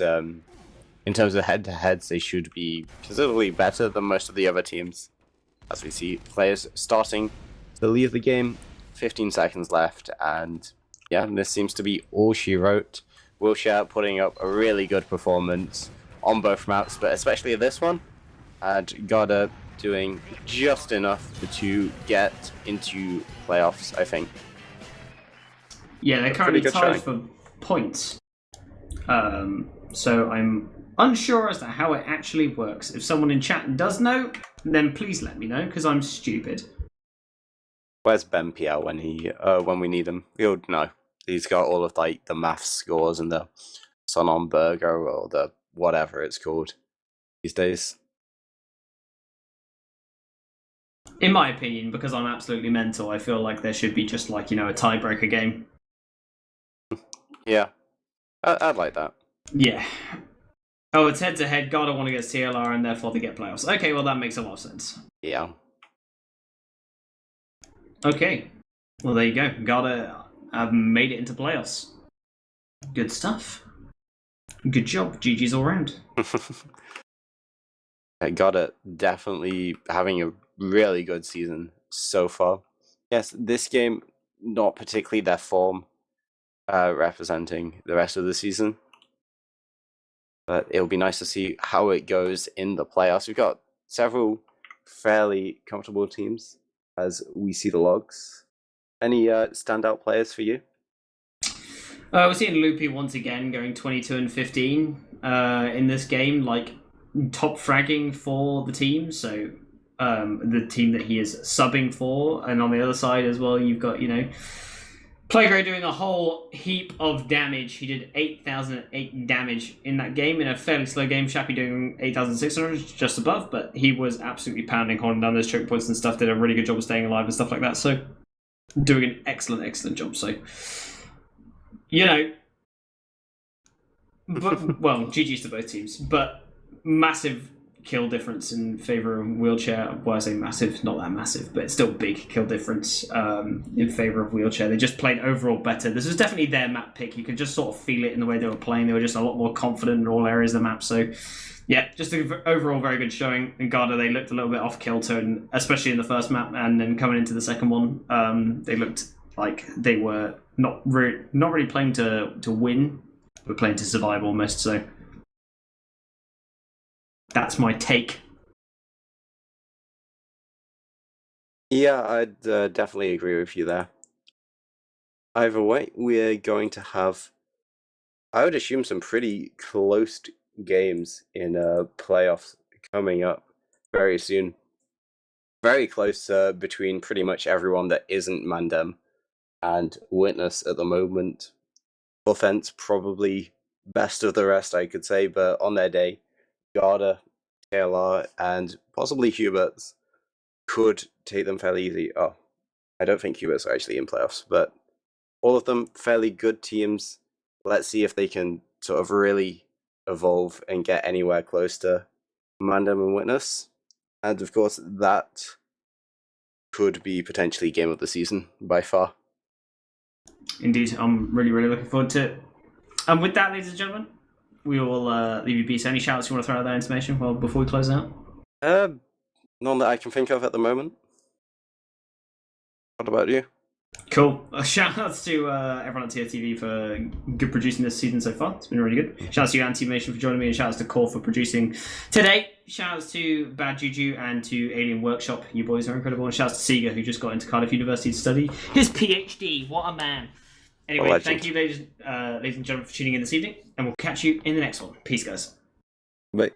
Speaker 2: in terms of head-to-heads, they should be considerably better than most of the other teams. As we see players starting to leave the game, 15 seconds left, and yeah, this seems to be all she wrote. Wilshire putting up a really good performance on both maps, but especially this one, and Garda doing just enough to get into playoffs, I think.
Speaker 1: Yeah, they're currently tied for points. So I'm unsure as to how it actually works. If someone in chat does know, then please let me know, because I'm stupid.
Speaker 2: Where's Ben PL when we need him? He'll know. He's got all of like the maths scores and the Sun on Burger or the whatever it's called these days.
Speaker 1: In my opinion, because I'm absolutely mental, I feel like there should be just like, a tiebreaker game.
Speaker 2: Yeah, I'd like that.
Speaker 1: Yeah. Oh, it's head-to-head. Garda want to get TLR and therefore they get playoffs. Okay, well that makes a lot of sense.
Speaker 2: Yeah.
Speaker 1: Okay. Well, there you go. Garda have made it into playoffs. Good stuff. Good job. GG's all round.
Speaker 2: Garda definitely having a really good season so far. Yes, this game, not particularly their form representing the rest of the season. But it'll be nice to see how it goes in the playoffs. We've got several fairly comfortable teams as we see the logs. Any standout players for you?
Speaker 1: We're seeing Loopy once again going 22 and 15 in this game, like top fragging for the team. So the team that he is subbing for, and on the other side as well, you've got Playgray doing a whole heap of damage. He did 8,008 damage in that game in a fairly slow game. Shappy doing 8,600, just above, but he was absolutely pounding, holding down those choke points and stuff. Did a really good job of staying alive and stuff like that. So doing an excellent job. So but well, GG's to both teams, but massive kill difference in favour of Wheelchair. Well, I say massive, not that massive, but it's still big kill difference in favour of Wheelchair. They just played overall better. This was definitely their map pick. You could just sort of feel it in the way they were playing. They were just a lot more confident in all areas of the map. So, yeah, just an overall very good showing. In Garda, they looked a little bit off kilter, and especially in the first map, and then coming into the second one, they looked like they were not really playing to win, but playing to survive almost. So that's my take.
Speaker 2: Yeah, I'd definitely agree with you there. Either way, we're going to have, I would assume, some pretty close games in playoffs coming up very soon. Very close between pretty much everyone that isn't Mandem and Witness at the moment. Offense probably best of the rest, I could say, but on their day, Garda, KLR, and possibly Hubert's could take them fairly easy. Oh, I don't think Hubert's are actually in playoffs, but all of them fairly good teams. Let's see if they can sort of really evolve and get anywhere close to Mandem and Witness. And of course, that could be potentially game of the season by far.
Speaker 1: Indeed, I'm really, really looking forward to it. And with that, ladies and gentlemen, we will leave you be. So any shout-outs you want to throw out that information before we close out?
Speaker 2: None that I can think of at the moment. What about you?
Speaker 1: Cool. Shout-outs to everyone at TF2 for good producing this season so far. It's been really good. Shout-outs to you, Anti-Mation, for joining me, and shout-outs to Core for producing today. Shout-outs to Bad Juju and to Alien Workshop. You boys are incredible. And shout-outs to Sega, who just got into Cardiff University to study his PhD. What a man. Anyway, thank you, ladies and gentlemen, for tuning in this evening, and we'll catch you in the next one. Peace, guys.
Speaker 2: Bye.